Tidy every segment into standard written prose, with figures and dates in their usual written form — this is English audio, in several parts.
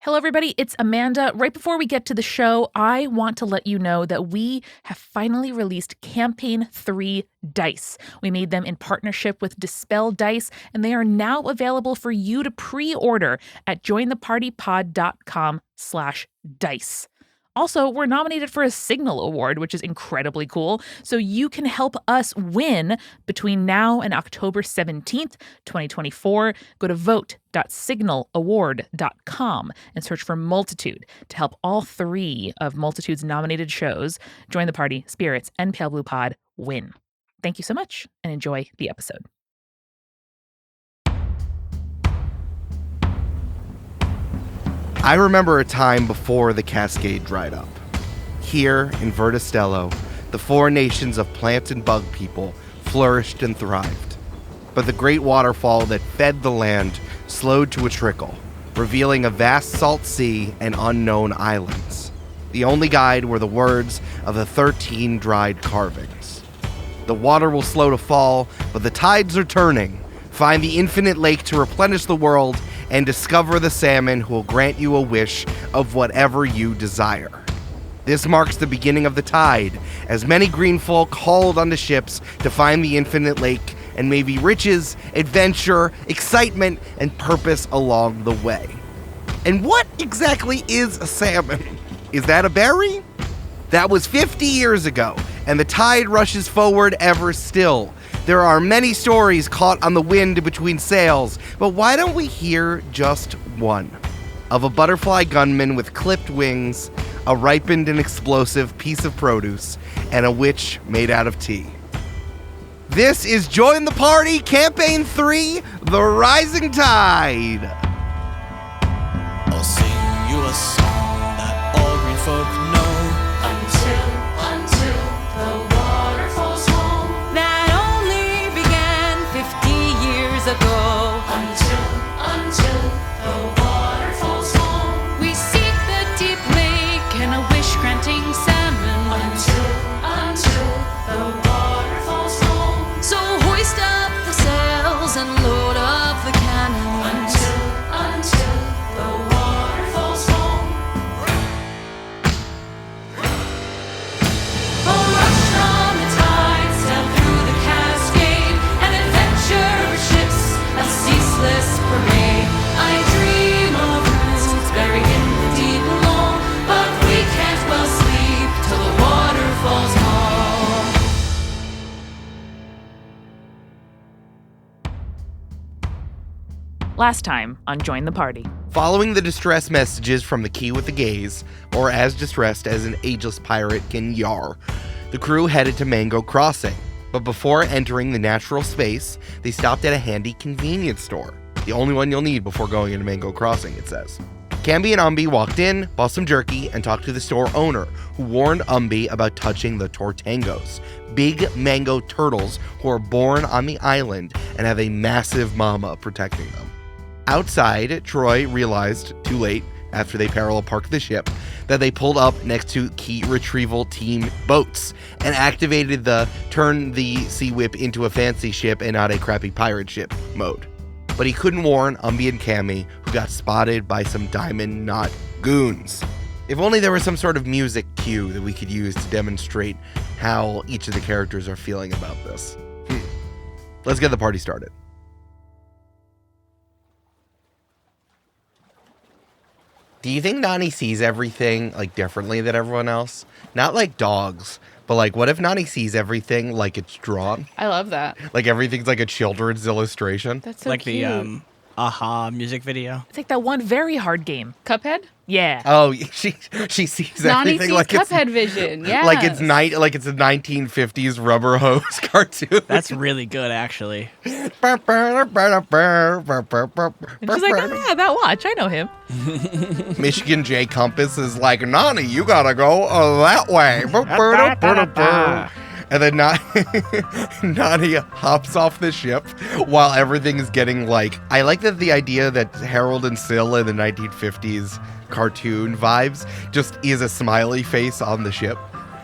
Hello, everybody. It's Amanda. Right before we get to the show, I want to let you know that we have finally released Camp-Paign 3 dice. We made them in partnership with Dispel Dice, and they are now available for you to pre-order at jointhepartypod.com/dice. Also, we're nominated for a Signal Award, which is incredibly cool. So you can help us win between now and October 17th, 2024. Go to vote.signalaward.com and search for Multitude to help all three of Multitude's nominated shows, Join the Party, Spirits, and Pale Blue Pod, win. Thank you so much and enjoy the episode. I remember a time before the Cascade dried up. Here in Vertistello, the four nations of plant and bug people flourished and thrived. But the great waterfall that fed the land slowed to a trickle, revealing a vast salt sea and unknown islands. The only guide were the words of the 13 dried carvings. The water will slow to fall, but the tides are turning. Find the infinite lake to replenish the world and discover the salmon who will grant you a wish of whatever you desire. This marks the beginning of the tide, as many green folk hauled onto ships to find the infinite lake and maybe riches, adventure, excitement, and purpose along the way. And what exactly is a salmon? Is that a berry? That was 50 years ago, and the tide rushes forward ever still. There are many stories caught on the wind between sails, but why don't we hear just one? Of a butterfly gunman with clipped wings, a ripened and explosive piece of produce, and a witch made out of tea. This is Join the Party, Camp-Paign 3, The Rising Tide. I'll sing you a song that all green folk know. Until the water falls home. That only began 50 years ago. Until the water falls home. We seek the deep lake and a wish-granting salmon. Until the water falls home. So hoist up the sails and load up the cannons. Until the water falls home. A rush on the tide, sail through the Cascade, an adventure of ships, a ceaseless parade. I dream of roots buried in the deep long, but we can't well sleep till the water falls home. Last time on Join the Party. Following the distress messages from the Key with the Gaze, or as distressed as an ageless pirate can yar, the crew headed to Mango Crossing. But before entering the natural space, they stopped at a handy convenience store. The only one you'll need before going into Mango Crossing, it says. Camby and Umbi walked in, bought some jerky, and talked to the store owner, who warned Umbi about touching the tortangos, big mango turtles who are born on the island and have a massive mama protecting them. Outside, Troy realized, too late, after they parallel parked the ship, that they pulled up next to key retrieval team boats and activated the turn the Sea Whip into a fancy ship and not a crappy pirate ship mode. But he couldn't warn Umbi and Cammy, who got spotted by some Diamond Knot goons. If only there was some sort of music cue that we could use to demonstrate how each of the characters are feeling about this. Let's get the party started. Do you think Nani sees everything, like, differently than everyone else? Not like dogs, but, like, what if Nani sees everything like it's drawn? I love that. Like, everything's like a children's illustration? That's so like cute. the Aha music video. It's like that one very hard game. Cuphead? Yeah. Oh, she sees Nani everything sees like Cuphead it's... vision, yeah. Like it's a 1950s rubber hose cartoon. That's really good, actually. And she's like, ah, that watch. I know him. Michigan J. Compass is like, Nani, you gotta go that way. And then Nani hops off the ship while everything is getting like... I like that the idea that Harold and Syl in the 1950s cartoon vibes just is a smiley face on the ship.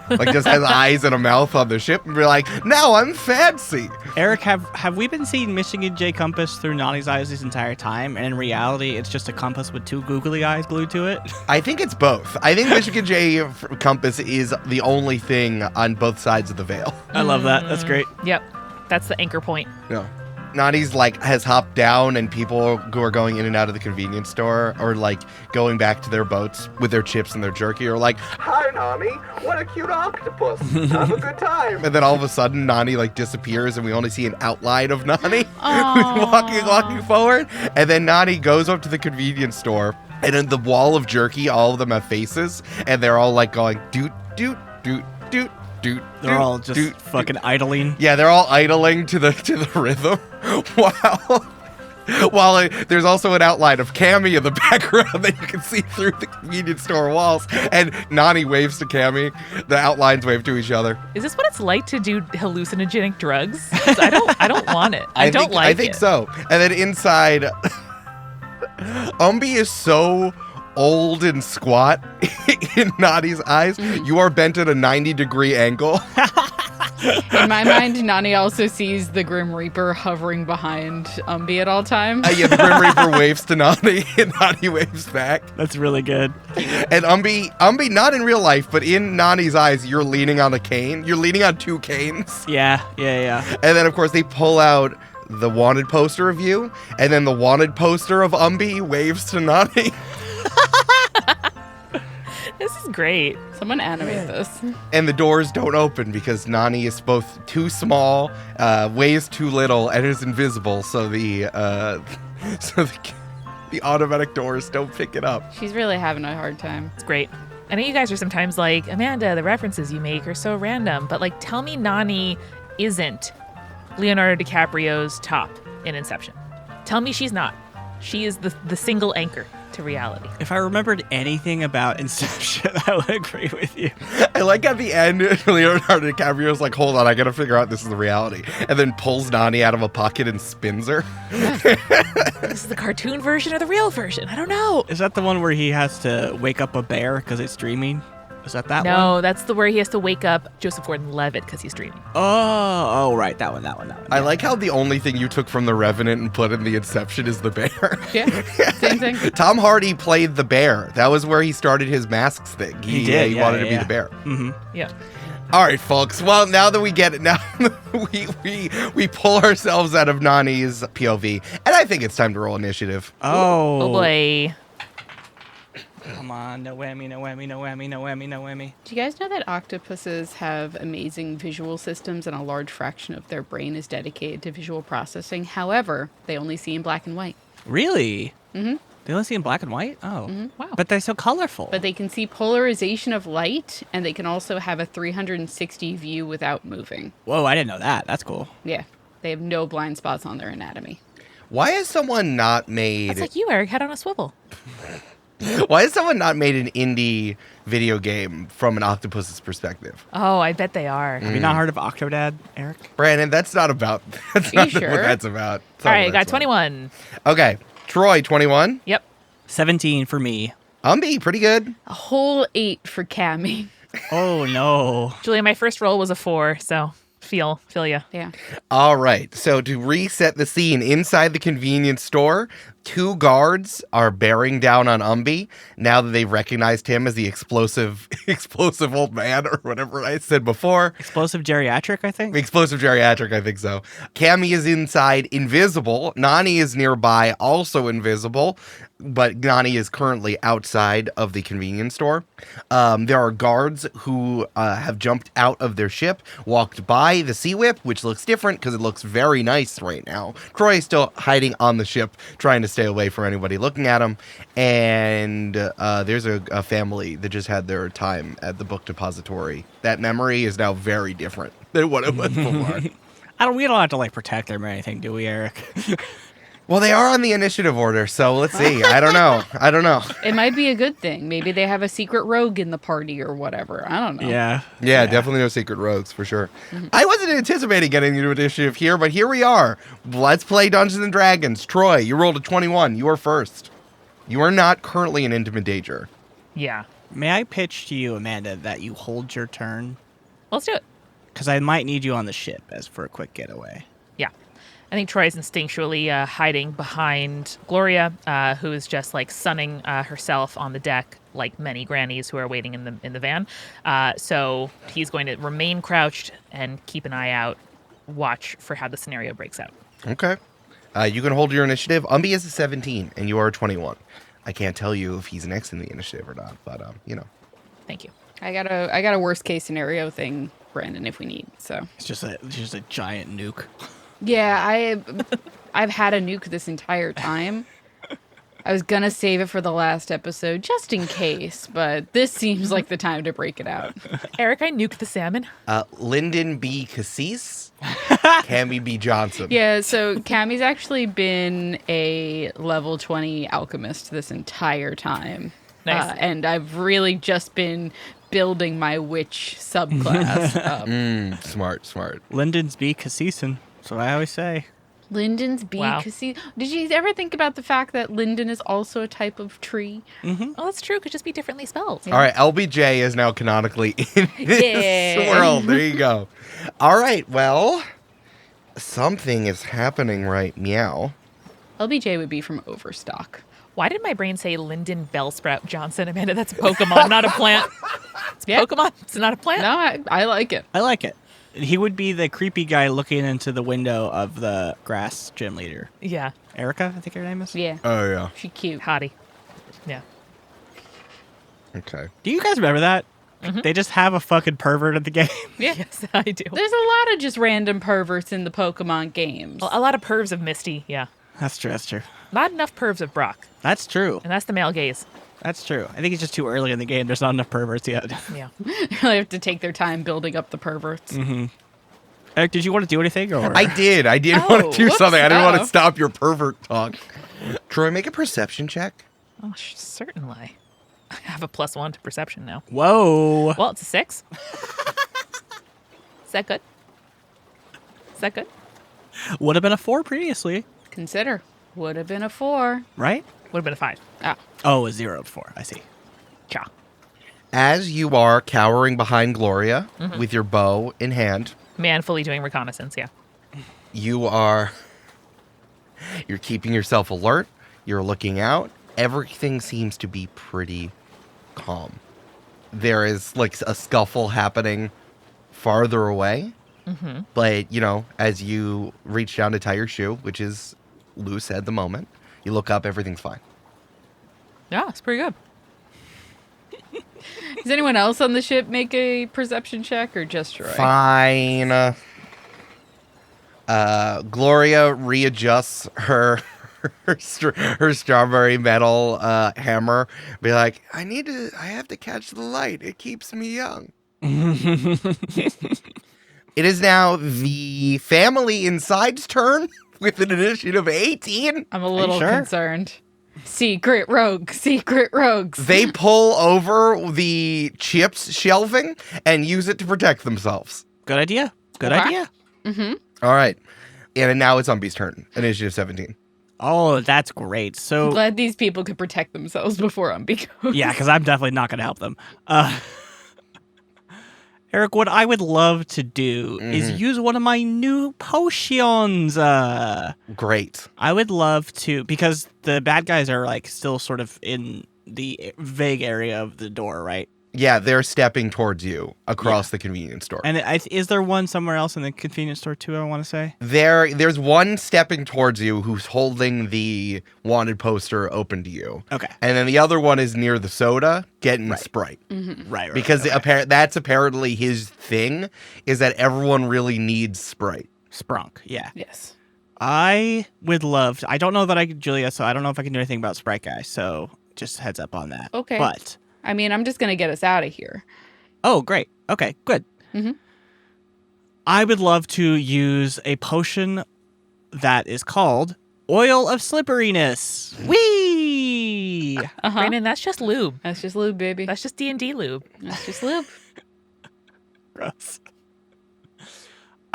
Like just has eyes and a mouth on the ship and be like, now I'm fancy. Eric, have we been seeing Michigan J compass through Nani's eyes this entire time? And in reality, it's just a compass with 2 googly eyes glued to it? I think it's both. I think Michigan J compass is the only thing on both sides of the veil. I love that. That's great. Yep. That's the anchor point. No. Nani's like has hopped down, and people who are going in and out of the convenience store or like going back to their boats with their chips and their jerky are like, "Hi, Nani. What a cute octopus. Have a good time." And then all of a sudden, Nani like disappears, and we only see an outline of Nani who's walking forward. And then Nani goes up to the convenience store, and in the wall of jerky, all of them have faces, and they're all like going doot doot doot doot. They're all just fucking idling. Yeah, they're all idling to the rhythm. While there's also an outline of Cammy in the background that you can see through the convenience store walls, and Nani waves to Cammy. The outlines wave to each other. Is this what it's like to do hallucinogenic drugs? 'Cause I don't want it. I think so. And then inside, Umbi is so old and squat in Nani's eyes. You are bent at a 90-degree angle. In my mind, Nani also sees the Grim Reaper hovering behind Umbi at all times. Yeah, the Grim Reaper waves to Nani, and Nani waves back. That's really good. And Umbi, not in real life, but in Nani's eyes, you're leaning on a cane. You're leaning on 2 canes. Yeah. And then, of course, they pull out the wanted poster of you, and then the wanted poster of Umbi waves to Nani. This is great. Someone animate this. And the doors don't open because Nani is both too small, weighs too little, and is invisible. So the automatic doors don't pick it up. She's really having a hard time. It's great. I know you guys are sometimes like, Amanda, the references you make are so random, but like, tell me Nani isn't Leonardo DiCaprio's top in Inception. Tell me she's not. She is the single anchor to reality. If I remembered anything about Inception, I would agree with you. I like at the end, Leonardo DiCaprio's like, hold on, I gotta figure out this is the reality. And then pulls Nani out of a pocket and spins her. This is the cartoon version or the real version? I don't know. Is that the one where he has to wake up a bear because it's dreaming? Is that one? No, that's the where he has to wake up Joseph Gordon-Levitt because he's dreaming. Oh, right. That one. I like how the only thing you took from The Revenant and put in the Inception is the bear. Yeah, same thing. Tom Hardy played the bear. That was where he started his masks thing. He did. He wanted to be the bear. Mm-hmm. Yeah. All right, folks. Well, now that we get it, now we pull ourselves out of Nani's POV, and I think it's time to roll initiative. Oh boy. Come on, no whammy, no whammy, no whammy, no whammy, no whammy. Do you guys know that octopuses have amazing visual systems and a large fraction of their brain is dedicated to visual processing? However, they only see in black and white. Really? Mm-hmm. They only see in black and white? Oh. Mm-hmm. Wow. But they're so colorful. But they can see polarization of light, and they can also have a 360 view without moving. Whoa, I didn't know that. That's cool. Yeah. They have no blind spots on their anatomy. Why has someone not made... That's like you, Eric, head on a swivel. Why has someone not made an indie video game from an octopus's perspective? Oh, I bet they are. Have you not heard of Octodad, Eric? Brandon, that's not about... That's Are you not sure? what that's about. That's All not right, what got that's about. 21. Okay. Troy, 21. Yep. 17 for me. Umbi, pretty good. A whole 8 for Cammy. Oh, no. Julia, my first roll was a 4, so feel ya. Yeah. All right. So to reset the scene, inside the convenience store, 2 guards are bearing down on Umbi now that they've recognized him as the explosive old man or whatever I said before. Explosive geriatric, I think? Explosive geriatric, I think so. Cammy is inside, invisible. Nani is nearby, also invisible. But Nani is currently outside of the convenience store. There are guards who have jumped out of their ship, walked by the Sea Whip, which looks different because it looks very nice right now. Troy is still hiding on the ship, trying to stay away from anybody looking at him. And there's a family that just had their time at the book depository. That memory is now very different than what it was before. We don't have to, protect them or anything, do we, Eric? Well, they are on the initiative order, so let's see. I don't know. It might be a good thing. Maybe they have a secret rogue in the party or whatever. I don't know. Yeah, definitely no secret rogues, for sure. I wasn't anticipating getting into initiative here, but here we are. Let's play Dungeons & Dragons. Troy, you rolled a 21. You are first. You are not currently an intimidator. Yeah. May I pitch to you, Amanda, that you hold your turn? Let's do it. Because I might need you on the ship as for a quick getaway. Yeah. I think Troy's instinctually hiding behind Gloria, who is just like sunning herself on the deck, like many grannies who are waiting in the van. So he's going to remain crouched and keep an eye out, watch for how the scenario breaks out. Okay. You can hold your initiative. Umbi is a 17, and you are a 21. I can't tell you if he's next in the initiative or not, but Thank you. I got a worst case scenario thing, Brandon, if we need. So It's just a giant nuke. yeah, I've had a nuke this entire time. I was gonna save it for the last episode just in case, but this seems like the time to break it out. Eric, I nuked the salmon. Lyndon B. Cassis, Cammy B. Johnson. Yeah, so Cammy's actually been a level 20 alchemist this entire time. Nice. And I've really just been building my witch subclass up. Smart. Lyndon's B. Cassison. That's what I always say. Linden's bee Wow. Cassis. Did you ever think about the fact that linden is also a type of tree? Oh, that's true. Could just be differently spelled. All right, LBJ is now canonically in this Yeah. world. There you go. All right, well, something is happening right meow. LBJ would be from Overstock. Why did my brain say Lyndon Bellsprout Johnson? Amanda, that's a Pokemon, not a plant. It's Yeah. Pokemon. It's not a plant. No, I like it. I like it. He would be the creepy guy looking into the window of the grass gym leader. Yeah. Erica, I think her name is? Yeah, Oh, yeah. she cute. Hottie. Yeah. Okay. Do you guys remember that? They just have a fucking pervert at the game. Yeah. Yes, I do. There's a lot of just random perverts in the Pokemon games. A lot of pervs of Misty. Yeah. That's true. Not enough pervs of Brock. That's true. And that's the male gaze. That's true. I think it's just too early in the game. There's not enough perverts yet. Yeah. They have to take their time building up the perverts. Eric, did you want to do anything? Or? I did want Oh, to do whoops. something. I didn't want Oh. to stop your pervert talk. Troy, make a perception check. Oh, certainly. I have a +1 to perception now. Whoa. Well, it's a 6. Is that good? Is that good? Would have been a 4 previously, Consider. Would have been a 4. right? Would have been a 5. Ah. Oh, a 0 to 4. I see. Cha. As you are cowering behind Gloria with your bow in hand, Manfully doing reconnaissance, yeah. you're keeping yourself alert. You're looking out. Everything seems to be pretty calm. There is like a scuffle happening farther away. But, as you reach down to tie your shoe, which is loose at the moment, you look up, everything's fine. Yeah, it's pretty good. Does anyone else on the ship make a perception check or just Troy? Fine. Gloria readjusts her strawberry metal hammer. Be like, I have to catch the light. It keeps me young. It is now the family inside's turn with an initiative of 18. I'm a little sure? concerned. Secret rogues. They pull over the chips shelving and use it to protect themselves. Good idea. Good Okay. idea. All right. And now it's Umbi's turn. Initiative 17. Oh, that's great. I'm So, glad these people could protect themselves before Umbi goes. yeah, because I'm definitely not going to help them. Eric, what I would love to do is use one of my new potions. Great. I would love to, because the bad guys are like still sort of in the vague area of the door, right? Yeah, they're stepping towards you across the convenience store. And is there one somewhere else in the convenience store too, I want to say? There's one stepping towards you who's holding the wanted poster open to you. Okay. And then the other one is near the soda getting Sprite. Right. Because okay. that's apparently his thing, is that everyone really needs Sprite. Sprunk, yeah. Yes. I would love to, I don't know that I could, Julia, so I don't know if I can do anything about Sprite Guy, so just heads up on that. Okay. But, I mean, I'm just going to get us out of here. oh, great. Okay, good. I would love to use a potion that is called Oil of Slipperiness. Whee! Brandon, that's just lube. That's just lube, baby. That's just D&D lube. That's just lube. Gross.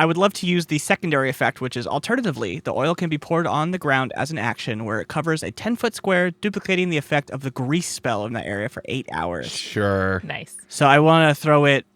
I would love to use the secondary effect, which is alternatively, the oil can be poured on the ground as an action where it covers a 10-foot square, duplicating the effect of the grease spell in that area for 8 hours. Sure. Nice. So I want to throw it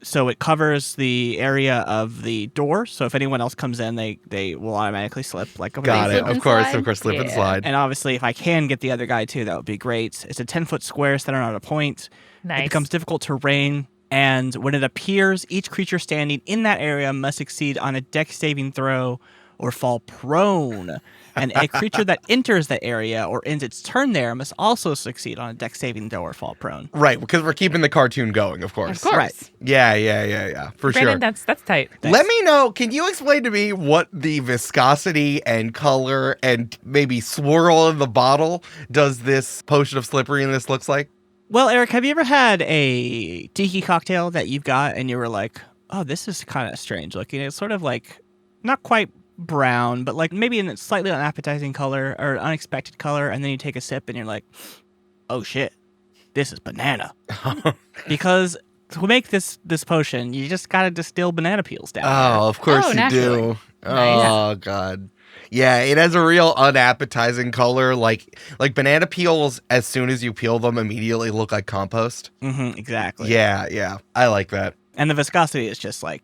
so it covers the area of the door. So if anyone else comes in, they will automatically slip. Got it. slip and Of course, slide? slip and Yeah. slide. And obviously, if I can get the other guy too, that would be great. It's a 10-foot square centered on a point. Nice. It becomes difficult terrain. And when it appears, each creature standing in that area must succeed on a dex saving throw or fall prone. And a creature that enters the area or ends its turn there must also succeed on a dex saving throw or fall prone. Right, because we're keeping the cartoon going, of course. Of course. Right. Yeah. For Brandon, sure. that's tight. Let me know, can you explain to me what the viscosity and color and maybe swirl in the bottle does this potion of slipperiness looks like? Well, Eric, have you ever had a tiki cocktail that you've got and you were like, oh, this is kind of strange looking? It's sort of like not quite brown, but like maybe in a slightly unappetizing color or unexpected color. And then you take a sip and you're like, oh shit, this is banana. Because to make this potion, you just got to distill banana peels down. Oh, of course you naturally. do. Oh, God. Yeah, it has a real unappetizing color. Like banana peels, as soon as you peel them, immediately look like compost. Mm-hmm, exactly. Yeah. I like that. And the viscosity is just like,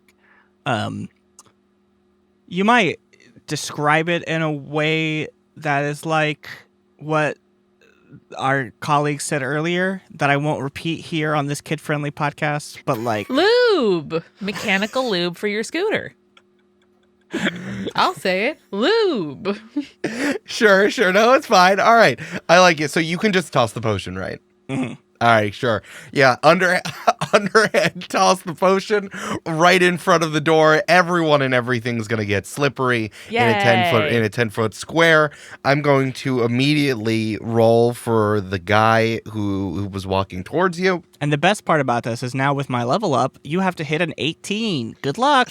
you might describe it in a way that is like what our colleagues said earlier that I won't repeat here on this kid-friendly podcast, but like Lube. Mechanical lube for your scooter. I'll say it. Lube. Sure. No, it's fine. All right. I like it. So you can just toss the potion, right? Mhm. All right, sure. Yeah, underhand toss the potion right in front of the door. Everyone and everything's gonna get slippery in a 10-foot square. I'm going to immediately roll for the guy who was walking towards you. And the best part about this is now with my level up, you have to hit an 18. Good luck.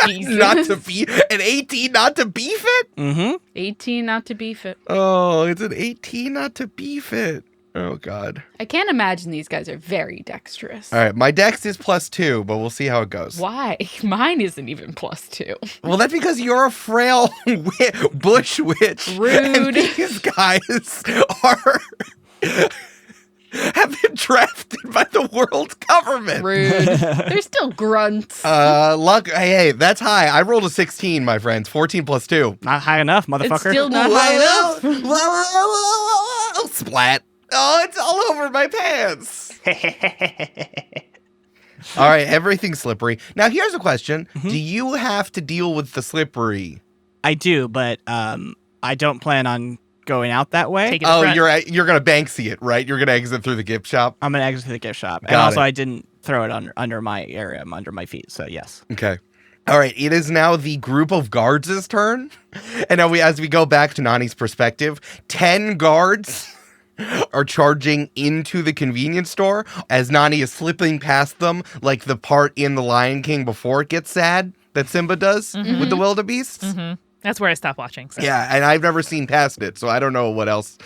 Not to be an 18, not to beef it. Mm-hmm. 18 not to beef it. Oh, it's an 18, not to beef it. Oh God. I can't imagine these guys are very dexterous. All right, my dex is +2, but we'll see how it goes. Why? Mine isn't even +2. Well, that's because you're a frail bush witch. Rude. And these guys have been drafted by the world government. Rude. They're still grunts. Luck. Hey, that's high. I rolled a 16, my friends. 14 +2. Not high enough, motherfucker. It's still not high enough. Whoa. Splat. Oh, it's all over my pants. All right, everything's slippery. Now, here's a question. Do you have to deal with the slippery? I do, but I don't plan on going out that way. Take it in front. You're going to Banksy it, right? You're going to exit through the gift shop? I'm gonna exit the gift shop, and Got also it. I didn't throw it under my area, under my feet. So yes. Okay. All right, it is now the group of guards' turn. And now as we go back to Nani's perspective, 10 guards are charging into the convenience store as Nani is slipping past them like the part in The Lion King before it gets sad that Simba does with the wildebeests. That's where I stopped watching. So. Yeah, and I've never seen past it, so I don't know what else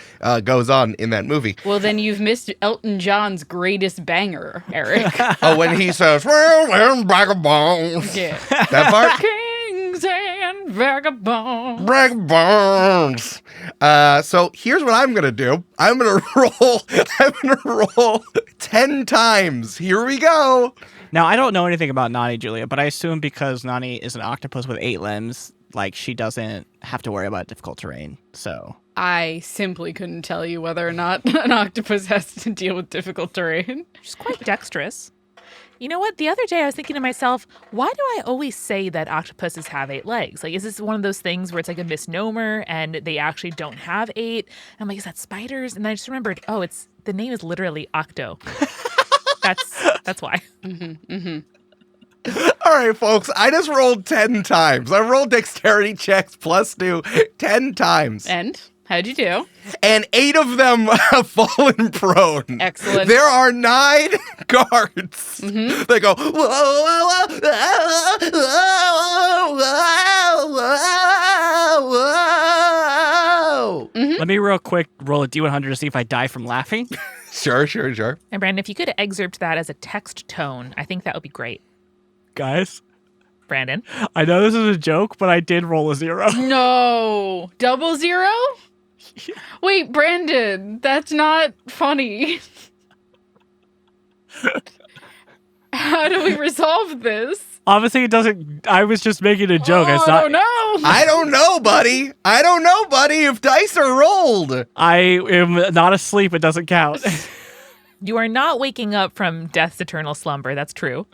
goes on in that movie. Well, then you've missed Elton John's greatest banger, Eric. Oh, when he says, well, bag of bones. Yeah. That part? Kings and vagabonds. Brag bones. So here's what I'm gonna do. I'm gonna roll 10 times. Here we go. Now I don't know anything about Nani, Julia, but I assume because Nani is an octopus with 8 limbs, like she doesn't have to worry about difficult terrain. So I simply couldn't tell you whether or not an octopus has to deal with difficult terrain. She's quite dexterous. You know what? The other day I was thinking to myself, why do I always say that octopuses have 8 legs? Like, is this one of those things where it's like a misnomer and they actually don't have 8? I'm like, is that spiders? And I just remembered, oh, the name is literally Octo. That's why. All right, folks. I just rolled 10 times. I rolled dexterity checks +2 10 times. And how'd you do? And 8 of them have fallen prone. Excellent. There are 9 guards. They go, whoa, whoa, whoa, whoa, whoa, whoa. let me real quick roll a D100 to see if I die from laughing. Sure. And Brandon, if you could excerpt that as a text tone, I think that would be great. Guys, Brandon. I know this is a joke, but I did roll a 0. No. 00? Wait, Brandon, that's not funny. How do we resolve this? Obviously, it doesn't. I was just making a joke. It's not. Oh, no. I don't know, buddy. I don't know, buddy, if dice are rolled. I am not asleep. It doesn't count. You are not waking up from death's eternal slumber. That's true.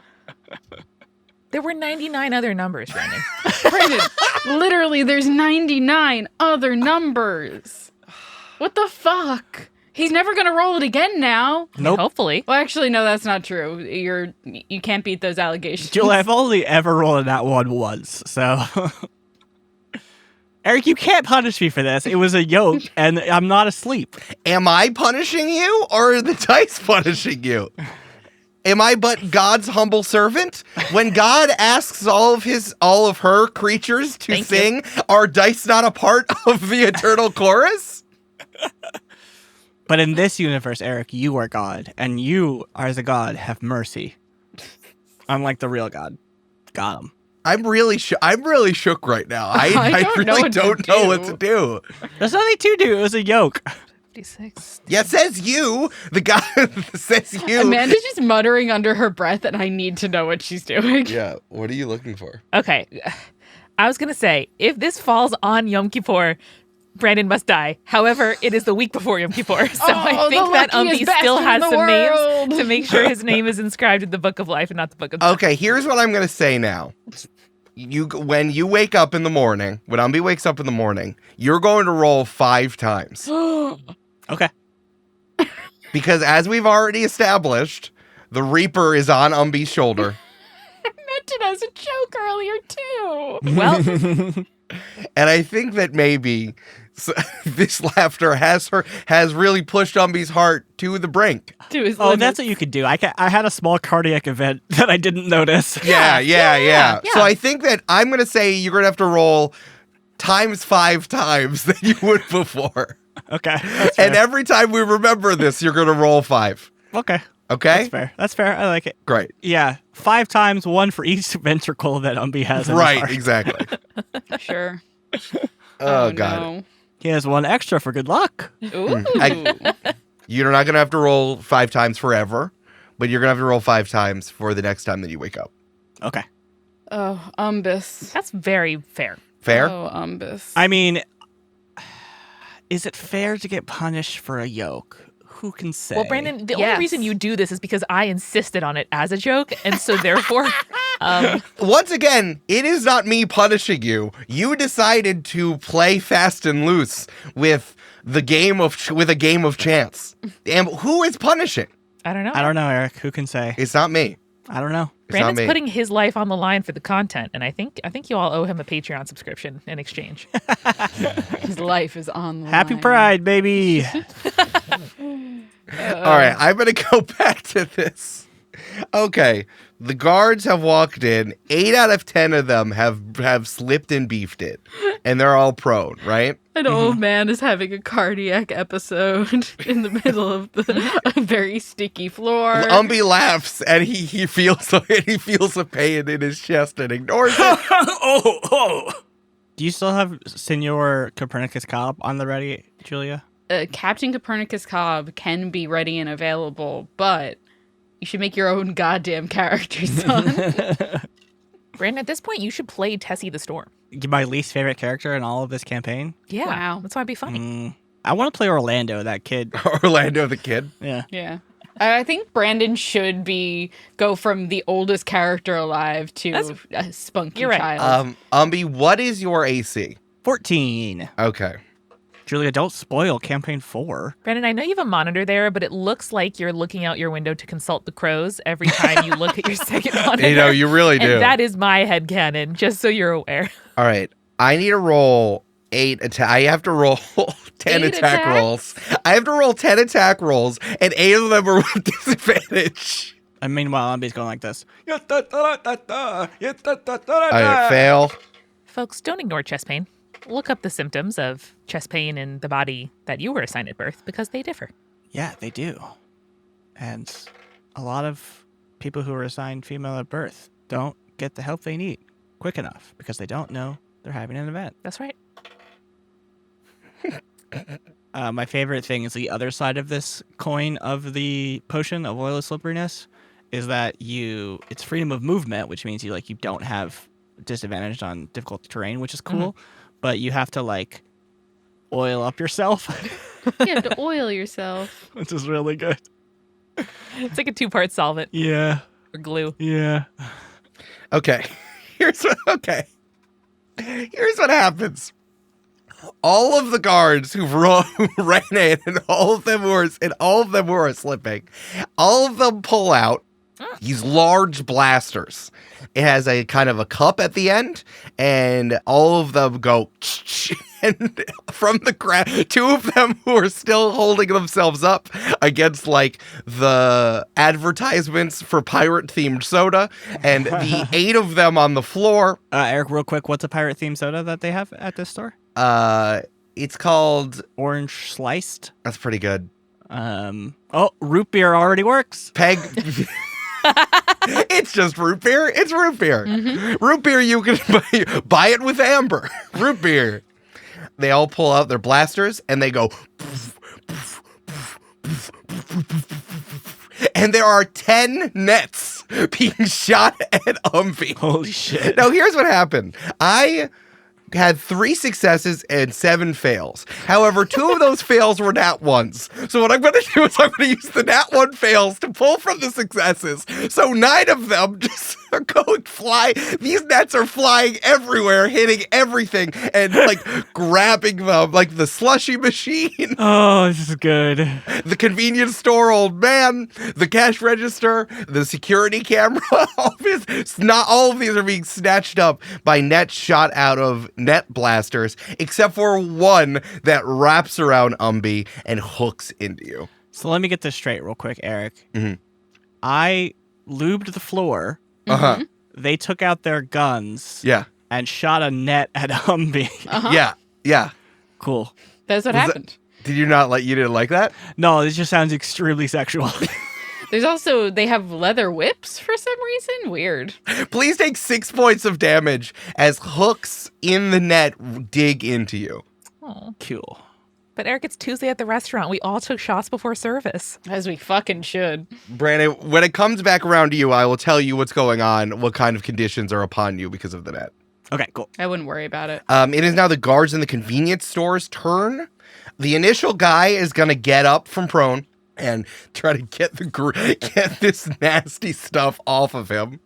There were 99 other numbers, Brandon. Brandon, literally, there's 99 other numbers. What the fuck? He's never gonna roll it again now. Nope. Hopefully. Well, actually, no, that's not true. You can't beat those allegations. Julie, I've only ever rolled that one once, so. Eric, you can't punish me for this. It was a yoke, and I'm not asleep. Am I punishing you, or are the dice punishing you? Am I but God's humble servant? When God asks all of her creatures to Thank sing, are dice not a part of the eternal chorus? But in this universe, Eric, you are God, and you, as a god, have mercy. Unlike the real God. Got him. I'm really shook right now. I really don't know what to do. There's nothing to do. It was a yoke. 56. Yeah, it says you. The guy says you. Amanda's just muttering under her breath, and I need to know what she's doing. Yeah, what are you looking for? Okay. I was going to say, if this falls on Yom Kippur, Brandon must die. However, it is the week before Yom Kippur. So I think that Umbi still has some names to make sure his name is inscribed in the Book of Life and not the Book of Death. Okay, here's what I'm going to say now. When you wake up in the morning, when Umbi wakes up in the morning, you're going to roll 5 times. Okay. Because as we've already established, the Reaper is on Umbi's shoulder. I meant it as a joke earlier, too. Well, And I think that maybe this laughter has really pushed Umbi's heart to the brink. To his Oh, limits. that's what you could do. I had a small cardiac event that I didn't notice. Yeah. So I think that I'm going to say you're going to have to roll times 5 times than you would before. Okay. That's fair. And every time we remember this, you're going to roll 5. Okay. Okay? That's fair. That's fair. I like it. Great. Yeah. 5 times, 1 for each ventricle that Umbi has in his Right, heart. exactly. Sure. Oh, God. No. He has 1 extra for good luck. Ooh. You're not going to have to roll 5 times forever, but you're going to have to roll 5 times for the next time that you wake up. Okay. Oh, Umbus. that's very fair. Fair? Oh, Umbus. I mean, is it fair to get punished for a yoke? Who can say? Well, Brandon, the Yes. only reason you do this is because I insisted on it as a joke. And so therefore, Once again, it is not me punishing you. You decided to play fast and loose with a game of chance. And who is punishing? I don't know. I don't know, Eric. Who can say? It's not me. I don't know. It's not Brandon's me. putting his life on the line for the content, and I think you all owe him a Patreon subscription in exchange. His life is on the Happy line. Pride, baby. All right, I'm going to go back to this. Okay, the guards have walked in. 8 out of 10 of them have slipped and beefed it, and they're all prone, right? An old man is having a cardiac episode in the middle of a very sticky floor. Umbi laughs, and he feels a pain in his chest and ignores it. Do you still have Senor Copernicus Cobb on the ready, Julia? Captain Copernicus Cobb can be ready and available, but you should make your own goddamn character, son. Brandon, at this point, you should play Tessie the Storm. My least favorite character in all of this campaign? Yeah, Wow. that's why it'd be funny. I want to play Orlando, that kid. Orlando the kid. Yeah. Yeah. I think Brandon should go from the oldest character alive to a spunky You're right. child. Umbi, what is your AC? 14. Okay. Julia, don't spoil campaign 4. Brandon, I know you have a monitor there, but it looks like you're looking out your window to consult the crows every time you look at your second monitor. You know, you really do. And that is my headcanon, just so you're aware. All right. I need to roll 8 attack. I have to roll 10 8 attack attacks? rolls. I have to roll 10 attack rolls, and 8 of them are with disadvantage. And meanwhile, Umbi's going like this. All right, fail. Folks, don't ignore chest pain. Look up the symptoms of chest pain in the body that you were assigned at birth because they differ. Yeah, they do. And a lot of people who are assigned female at birth don't get the help they need. quick enough because they don't know they're having an event. That's right. My favorite thing is the other side of this coin of the potion of oil of slipperiness is that it's freedom of movement, which means you don't have disadvantage on difficult terrain, which is cool, but you have to oil up yourself. You have to oil yourself. Which is really good. It's like a 2-part solvent Yeah. or glue. Yeah. Okay. Here's what happens. All of the guards who ran in, and all of them who are slipping, all of them pull out these large blasters. It has a kind of a cup at the end, and all of them go, and from the ground, 2 of them who are still holding themselves up against the advertisements for pirate-themed soda, and the 8 of them on the floor. Eric, real quick, what's a pirate-themed soda that they have at this store? It's called Orange Sliced. That's pretty good. Root beer already works. Peg. It's just root beer. It's root beer. Root beer, you can buy it with amber. Root beer. They all pull out their blasters and they go. And there are 10 nets being shot at Umbi. Holy shit. Now, here's what happened. I had 3 successes and 7 fails. However, 2 of those fails were nat ones. So what I'm going to do is I'm going to use the nat 1 fails to pull from the successes. So 9 of them just are going fly. These nets are flying everywhere, hitting everything, and grabbing them like the slushy machine. Oh, this is good. The convenience store old man, the cash register, the security camera. Not all of these are being snatched up by nets shot out of net blasters, except for one that wraps around Umbi and hooks into you. So let me get this straight real quick, Eric. Mm-hmm. I lubed the floor. Uh-huh. They took out their guns. Yeah. And shot a net at Umbi. Yeah. Yeah. Cool. That's what happened. Did you not you didn't like that? No, this just sounds extremely sexual. There's also, they have leather whips for some reason. Weird. Please take 6 points of damage as hooks in the net dig into you. Oh. Cool. But Eric, it's Tuesday at the restaurant. We all took shots before service. As we fucking should. Brandon, when it comes back around to you, I will tell you what's going on, what kind of conditions are upon you because of the net. Okay, cool. I wouldn't worry about it. It is now the guards in the convenience store's turn. The initial guy is going to get up from prone and try to get this nasty stuff off of him.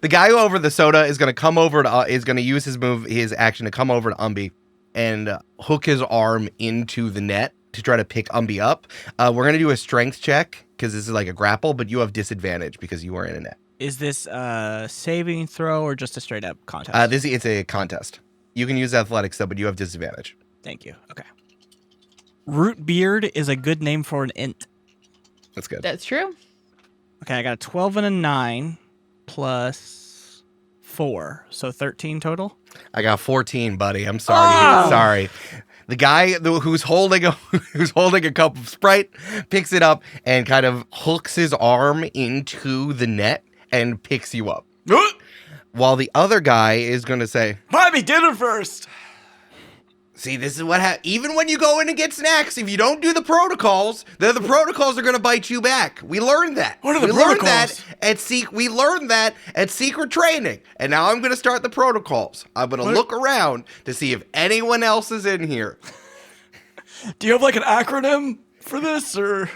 The guy over the soda is going to come over to is going to use his action to come over to Umbi and hook his arm into the net to try to pick Umbi up. We're going to do a strength check because this is like a grapple, but you have disadvantage because you are in a net. Is this a saving throw or just a straight up contest? It's a contest. You can use athletics though, but you have disadvantage. Thank you. Okay. Root beard is a good name for an int. That's good. That's true. Okay, I got a 12 and a 9 plus 4, so 13 total. I got 14, buddy. I'm sorry. Sorry. The guy who's holding a cup of Sprite picks it up and kind of hooks his arm into the net and picks you up. While the other guy is going to say, "Buy me dinner first." See, this is what happens. Even when you go in and get snacks, if you don't do the protocols, then the protocols are going to bite you back. We learned that. What are the protocols? We learned that at secret training. And now I'm going to start the protocols. I'm going to look around to see if anyone else is in here. Do you have like an acronym for this, or?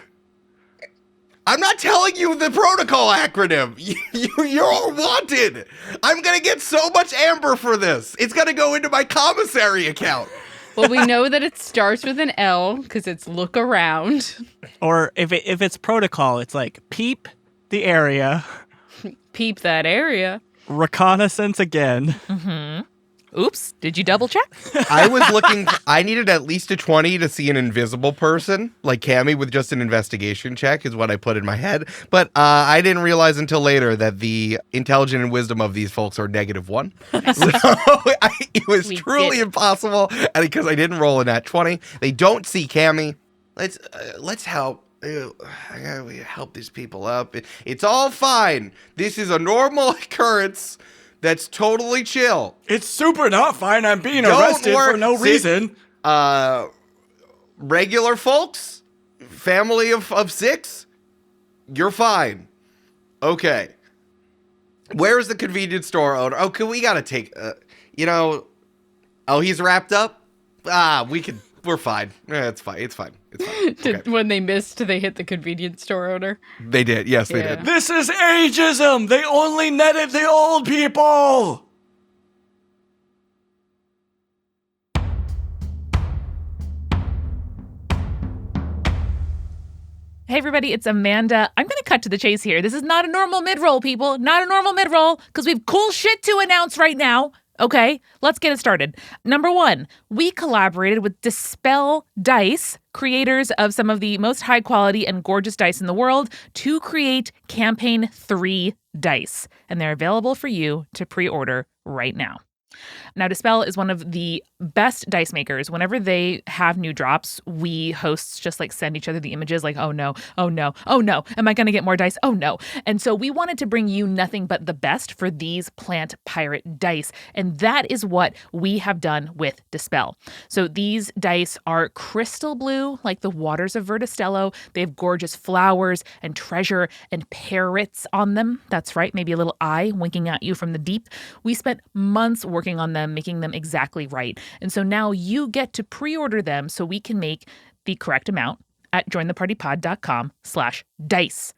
I'm not telling you the protocol acronym. You're wanted. I'm going to get so much amber for this. It's going to go into my commissary account. Well, we know that it starts with an L because it's look around. Or if it's protocol, it's like peep the area. Peep that area. Reconnaissance again. Mm-hmm. Oops, did you double check? I needed at least a 20 to see an invisible person, like Cammy with just an investigation check is what I put in my head. But I didn't realize until later that the intelligence and wisdom of these folks are -1. So it was truly impossible. And because I didn't roll a nat 20, they don't see Cammy. Let's help. I gotta help these people up. It's all fine. This is a normal occurrence. That's totally chill. It's super not fine. I'm being Don't arrested worry. for no See, reason. Regular folks, family of 6, you're fine. Okay. Where's the convenience store owner? Okay, we gotta take, oh, he's wrapped up? We're fine. It's fine. It's fine. Okay. When they missed, they hit the convenience store owner. They did. Yes, they Yeah. did. This is ageism. They only netted the old people. Hey everybody, it's Amanda. I'm going to cut to the chase here. This is not a normal mid-roll, people. Not a normal mid-roll, because we have cool shit to announce right now. Okay, let's get it started. Number 1, we collaborated with Dispel Dice, creators of some of the most high quality and gorgeous dice in the world, to create Camp-Paign 3 dice. And they're available for you to pre-order right now. Now, Dispel is one of the best dice makers. Whenever they have new drops, we hosts just like send each other the images like, oh no, oh no, oh no. Am I going to get more dice? Oh no. And so we wanted to bring you nothing but the best for these plant pirate dice. And that is what we have done with Dispel. So these dice are crystal blue, like the waters of Vertistello. They have gorgeous flowers and treasure and parrots on them. That's right. Maybe a little eye winking at you from the deep. We spent months working on them, making them exactly right. And so now you get to pre-order them so we can make the correct amount at jointhepartypod.com/dice.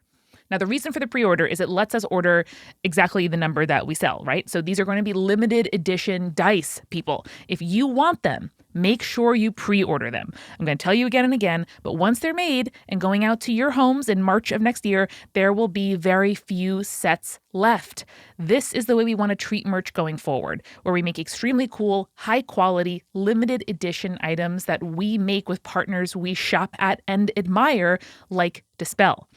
Now, the reason for the pre-order is it lets us order exactly the number that we sell, right? So these are going to be limited edition dice, people. If you want them, make sure you pre-order them. I'm going to tell you again and again, but once they're made and going out to your homes in March of next year, there will be very few sets left. This is the way we want to treat merch going forward, where we make extremely cool, high quality, limited edition items that we make with partners we shop at and admire, like Dispel.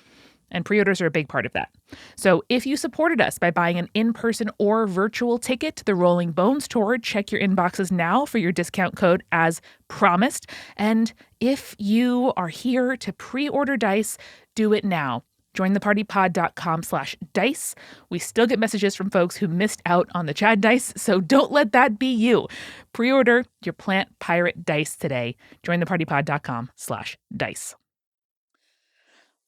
And pre-orders are a big part of that. So if you supported us by buying an in-person or virtual ticket to the Rolling Bones tour, check your inboxes now for your discount code as promised. And if you are here to pre-order dice, do it now. jointhepartypod.com/dice. We still get messages from folks who missed out on the Chad dice, so don't let that be you. Pre-order your plant pirate dice today. jointhepartypod.com/dice.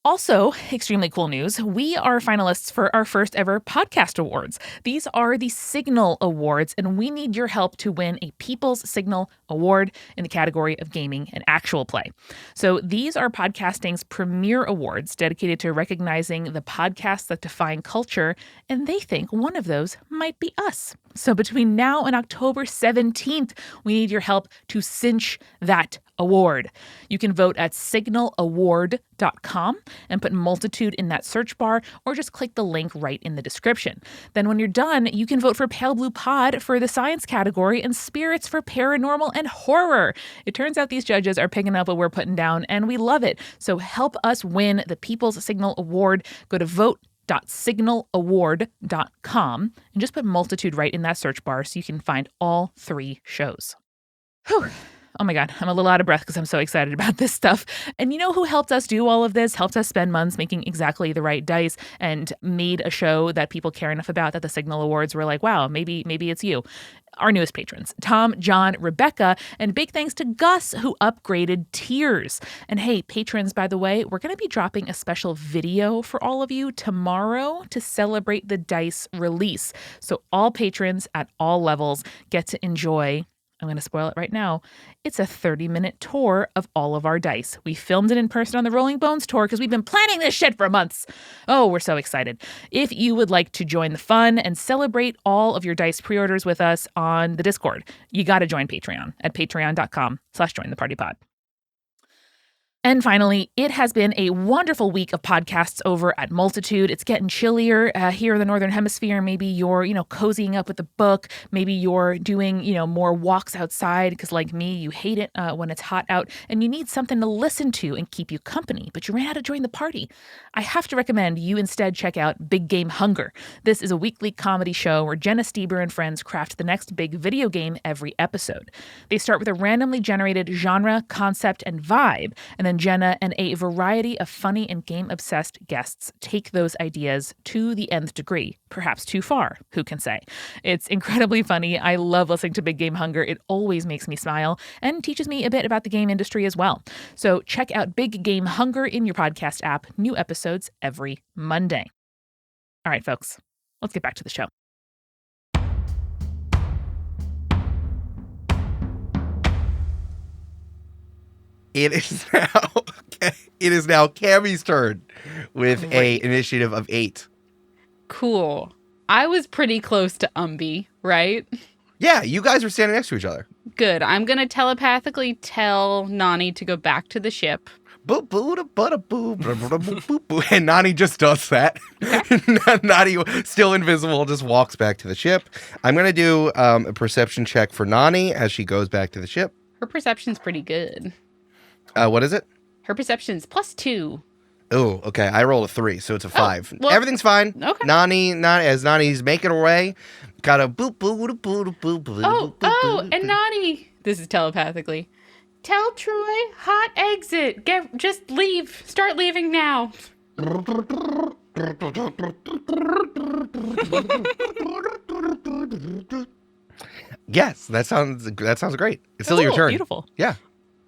Also, extremely cool news, we are finalists for our first ever podcast awards. These are the Signal Awards, and we need your help to win a People's Signal Award in the category of gaming and actual play. So these are podcasting's premier awards dedicated to recognizing the podcasts that define culture, and they think one of those might be us. So between now and October 17th, we need your help to cinch that award. You can vote at signalaward.com and put Multitude in that search bar, or just click the link right in the description. Then when you're done, you can vote for Pale Blue Pod for the science category and Spirits for paranormal and horror. It turns out these judges are picking up what we're putting down, and we love it. So help us win the People's Signal Award. Go to vote.signalaward.com and just put Multitude right in that search bar so you can find all 3 shows. Whew. Oh my God, I'm a little out of breath because I'm so excited about this stuff. And you know who helped us do all of this? Helped us spend months making exactly the right dice and made a show that people care enough about that the Signal Awards were like, wow, maybe it's you. Our newest patrons, Tom, John, Rebecca, and big thanks to Gus, who upgraded tiers. And hey, patrons, by the way, we're going to be dropping a special video for all of you tomorrow to celebrate the dice release. So all patrons at all levels get to enjoy, I'm going to spoil it right now, it's a 30-minute tour of all of our dice. We filmed it in person on the Rolling Bones tour because we've been planning this shit for months. Oh, we're so excited. If you would like to join the fun and celebrate all of your dice pre-orders with us on the Discord, you got to join Patreon at patreon.com/jointhepartypod. And finally, it has been a wonderful week of podcasts over at Multitude. It's getting chillier here in the Northern Hemisphere. Maybe you're, cozying up with a book. Maybe you're doing, more walks outside because like me, you hate it when it's hot out and you need something to listen to and keep you company, but you ran out to join the party. I have to recommend you instead check out Big Game Hunger. This is a weekly comedy show where Jenna Stieber and friends craft the next big video game every episode. They start with a randomly generated genre, concept, and vibe, and then and Jenna, and a variety of funny and game-obsessed guests take those ideas to the nth degree, perhaps too far, who can say. It's incredibly funny. I love listening to Big Game Hunger. It always makes me smile and teaches me a bit about the game industry as well. So check out Big Game Hunger in your podcast app. New episodes every Monday. All right, folks, let's get back to the show. It is now Cammy's turn with a initiative of 8. Cool. I was pretty close to Umbi, right? Yeah, you guys were standing next to each other. Good. I'm going to telepathically tell Nani to go back to the ship. Boop, boo, da, ba, da, boo, ba, da, boo, boop, boo. And Nani just does that. Nani, still invisible, just walks back to the ship. I'm going to do a perception check for Nani as she goes back to the ship. Her perception's pretty good. What is it? Her perception's +2. Oh, okay. I rolled a 3, so it's a 5. well, Everything's fine. Okay. Nani, as Nani's making her way, got a boop, boo, da, boo, da, boo, boo, Oh, boo, oh, boo, and boo. Nani. This is telepathically. Tell Troy, hot exit. Just leave. Start leaving now. Yes, that sounds great. It's still your Cool, turn. beautiful. Yeah.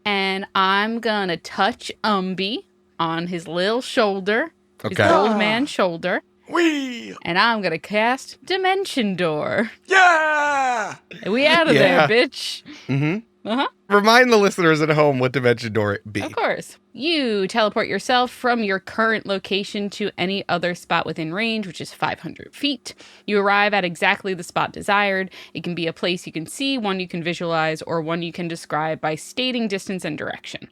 And I'm going to touch Umbi on his little shoulder. His Okay. old man shoulder. Wee! And I'm going to cast Dimension Door. Yeah! We out of Yeah. there, bitch. Mm-hmm. Uh-huh. Remind the listeners at home what dimension door it be. Of course. You teleport yourself from your current location to any other spot within range, which is 500 feet. You arrive at exactly the spot desired. It can be a place you can see, one you can visualize, or one you can describe by stating distance and direction.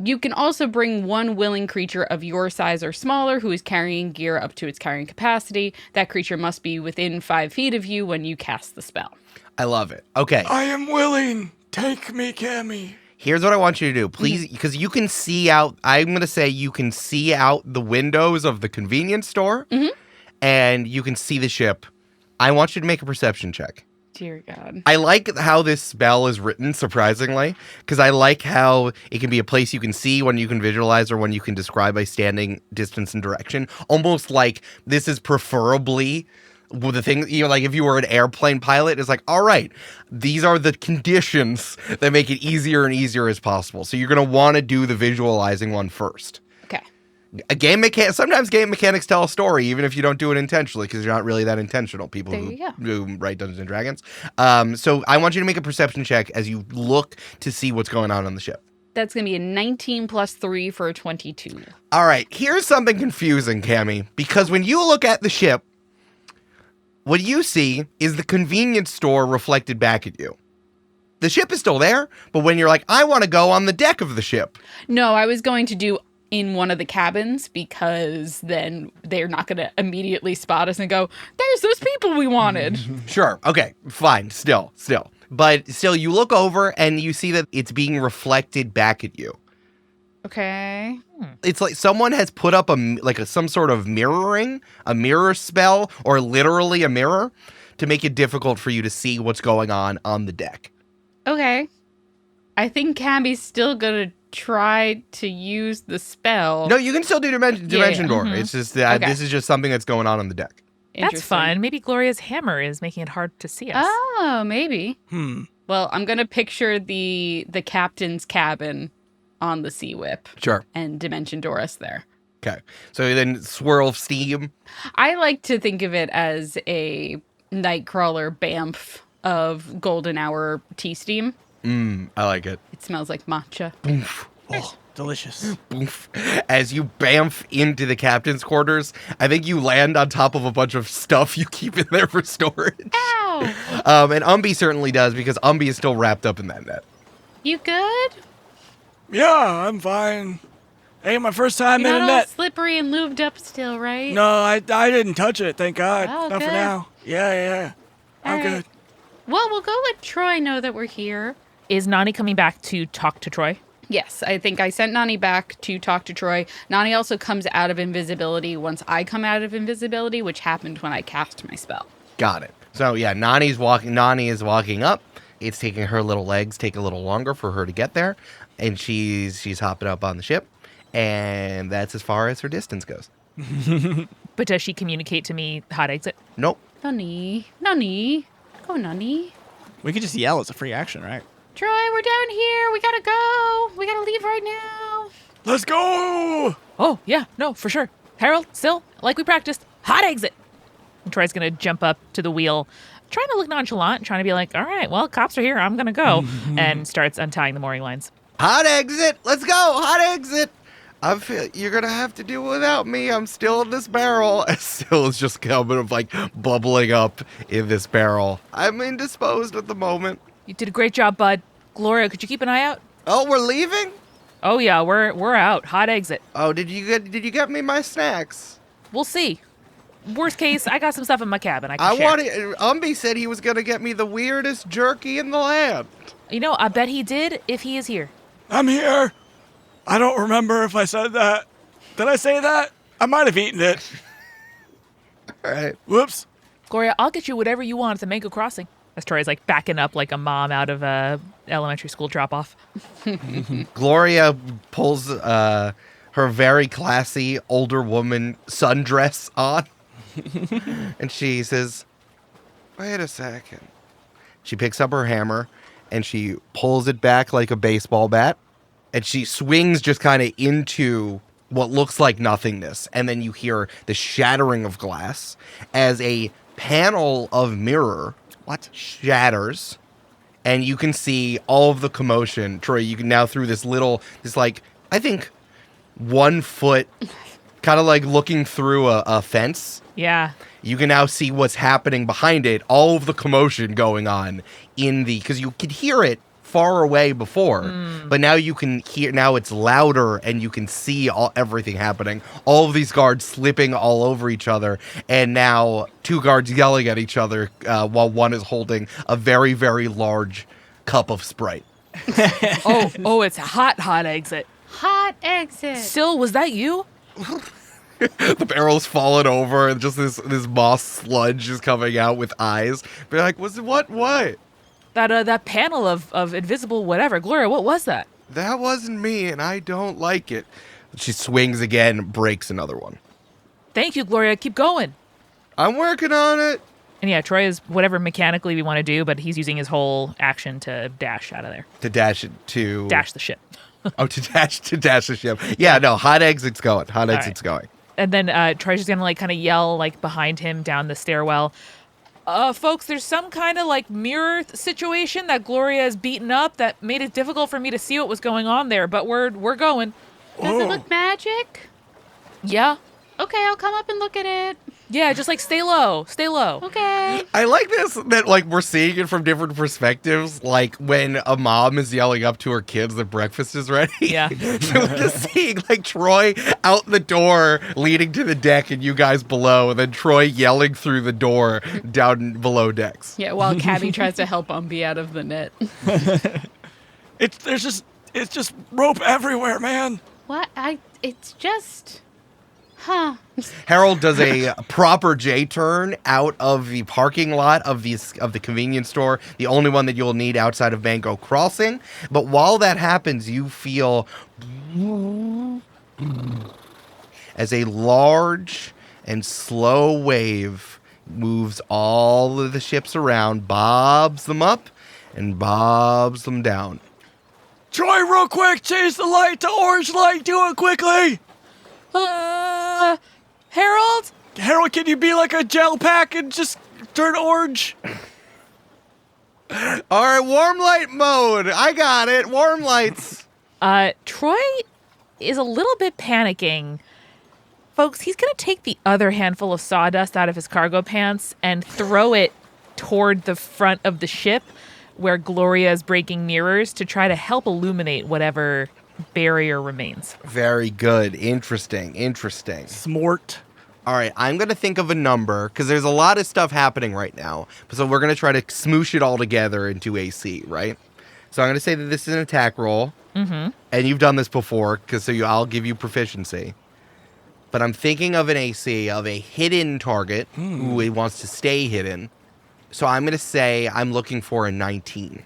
You can also bring one willing creature of your size or smaller who is carrying gear up to its carrying capacity. That creature must be within 5 feet of you when you cast the spell. I love it. Okay. I am willing. Take me, Cammy. Here's what I want you to do. Please, because you can see out, I'm going to say you can see out the windows of the convenience store and you can see the ship. I want you to make a perception check. Dear God. I like how this spell is written, surprisingly, because I like how it can be a place you can see, one you can visualize, or one you can describe by standing distance and direction. Almost like this is preferably the thing, like if you were an airplane pilot, it's like, all right, these are the conditions that make it easier and easier as possible. So you're going to want to do the visualizing one first. Okay. Sometimes game mechanics tell a story, even if you don't do it intentionally, because you're not really that intentional. People There you who write Dungeons and Dragons. So I want you to make a perception check as you look to see what's going on the ship. That's going to be a 19 plus 3 for a 22. All right, here's something confusing, Cammy, because when you look at the ship, what you see is the convenience store reflected back at you. The ship is still there, but when you're like, I want to go on the deck of the ship. No, I was going to do in one of the cabins because then they're not going to immediately spot us and go, there's those people we wanted. Sure. Okay. Fine. Still. But still, you look over and you see that it's being reflected back at you. Okay. It's like someone has put up some sort of a mirror spell, or literally a mirror to make it difficult for you to see what's going on the deck. Okay. I think Camby's still going to try to use the spell. No, you can still do dimension door. Mhm. It's just that Okay. this is just something that's going on the deck. That's Interesting. fun. Maybe Gloria's hammer is making it hard to see us. Oh, maybe. Well, I'm going to picture the captain's cabin on the Sea Whip Sure. and Dimension Door us there. Okay. So then swirl of steam. I like to think of it as a Nightcrawler Bamf of golden hour tea steam. I like it. It smells like matcha. Oh, delicious. Boof. As you bamf into the captain's quarters, I think you land on top of a bunch of stuff you keep in there for storage. Ow! And Umbi certainly does, because Umbi is still wrapped up in that net. You good? Yeah, I'm fine. Ain't my first time You're in a not all net. slippery and lubed up still, right? No, I didn't touch it, thank God. Oh, Not for good. now. Yeah. I'm All right. good. Well, we'll go let Troy know that we're here. Is Nani coming back to talk to Troy? Yes, I think I sent Nani back to talk to Troy. Nani also comes out of invisibility once I come out of invisibility, which happened when I cast my spell. Got it. So yeah, Nani is walking up. It's taking her little legs take a little longer for her to get there. and she's hopping up on the ship, and that's as far as her distance goes. But does she communicate to me hot exit? Nope. Nani. Nani. Go, Nani. We could just yell. It's a free action, right? Troy, we're down here. We gotta go. We gotta leave right now. Let's go! Oh, yeah, no, for sure. Harold, still, like we practiced, hot exit. And Troy's going to jump up to the wheel, trying to look nonchalant, trying to be like, all right, well, cops are here. I'm going to go. And starts untying the mooring lines. Hot exit. Let's go. Hot exit. You're going to have to do it without me. I'm still in this barrel. Still is just coming of like bubbling up in this barrel. I'm indisposed at the moment. You did a great job, bud. Gloria, could you keep an eye out? Oh, we're leaving? Oh, yeah, we're out. Hot exit. Oh, did you get me my snacks? We'll see. Worst case, I got some stuff in my cabin. I can share. Umbi said he was going to get me the weirdest jerky in the land. You know, I bet he did if he is here. I'm here. I don't remember if I said that. Did I say that? I might have eaten it. All right. Whoops. Gloria, I'll get you whatever you want at the Mango Crossing. As Troy's like backing up like a mom out of a elementary school drop-off. Gloria pulls her very classy older woman sundress on. And she says, wait a second. She picks up her hammer and she pulls it back like a baseball bat. And she swings just kind of into what looks like nothingness. And then you hear the shattering of glass as a panel of mirror shatters. And you can see all of the commotion. Troy, you can now through this like, I think 1 foot, kind of like looking through a fence. Yeah. You can now see what's happening behind it. All of the commotion going on because you could hear it far away before, but now you can hear, now it's louder and you can see everything happening. All of these guards slipping all over each other, and now 2 guards yelling at each other while one is holding a very, very large cup of Sprite. Oh, it's a hot exit. Hot exit. Sil, was that you? The barrel's fallen over and just this moss sludge is coming out with eyes. Be like, what? That panel of invisible whatever. Gloria, what was that? That wasn't me, and I don't like it. She swings again, breaks another one. Thank you, Gloria. Keep going. I'm working on it. And yeah, Troy is whatever mechanically we want to do, but he's using his whole action to dash out of there. To dash it to... Dash the ship. Oh, to dash the ship. Yeah, no, hot exit's going. Hot exit's going. And then Troy's just going to like kind of yell like behind him down the stairwell. Folks, there's some kind of like mirror situation that Gloria has beaten up that made it difficult for me to see what was going on there, but we're going. Does it look magic? Yeah. Okay, I'll come up and look at it. Yeah, just like stay low. Okay. I like this, that like we're seeing it from different perspectives, like when a mom is yelling up to her kids that breakfast is ready. Yeah. So we're just seeing like Troy out the door leading to the deck and you guys below, and then Troy yelling through the door down below decks. Yeah, while Cabby tries to help Umbi out of the net. It's just rope everywhere, man. What? It's just... Huh. Harold does a proper J-turn out of the parking lot of the convenience store, the only one that you'll need outside of Mango Crossing. But while that happens, you feel as a large and slow wave moves all of the ships around, bobs them up and bobs them down. Troy, real quick, change the light to orange light. Do it quickly. Harold? Harold, can you be like a gel pack and just turn orange? All right, warm light mode. I got it. Warm lights. Troy is a little bit panicking. Folks, he's going to take the other handful of sawdust out of his cargo pants and throw it toward the front of the ship where Gloria is breaking mirrors to try to help illuminate whatever barrier remains. Very good. Interesting. Smart. All right, I'm going to think of a number because there's a lot of stuff happening right now. So we're going to try to smoosh it all together into AC, right? So I'm going to say that this is an attack roll. Mm-hmm. And you've done this before, I'll give you proficiency. But I'm thinking of an AC of a hidden target who wants to stay hidden. So I'm going to say I'm looking for a 19.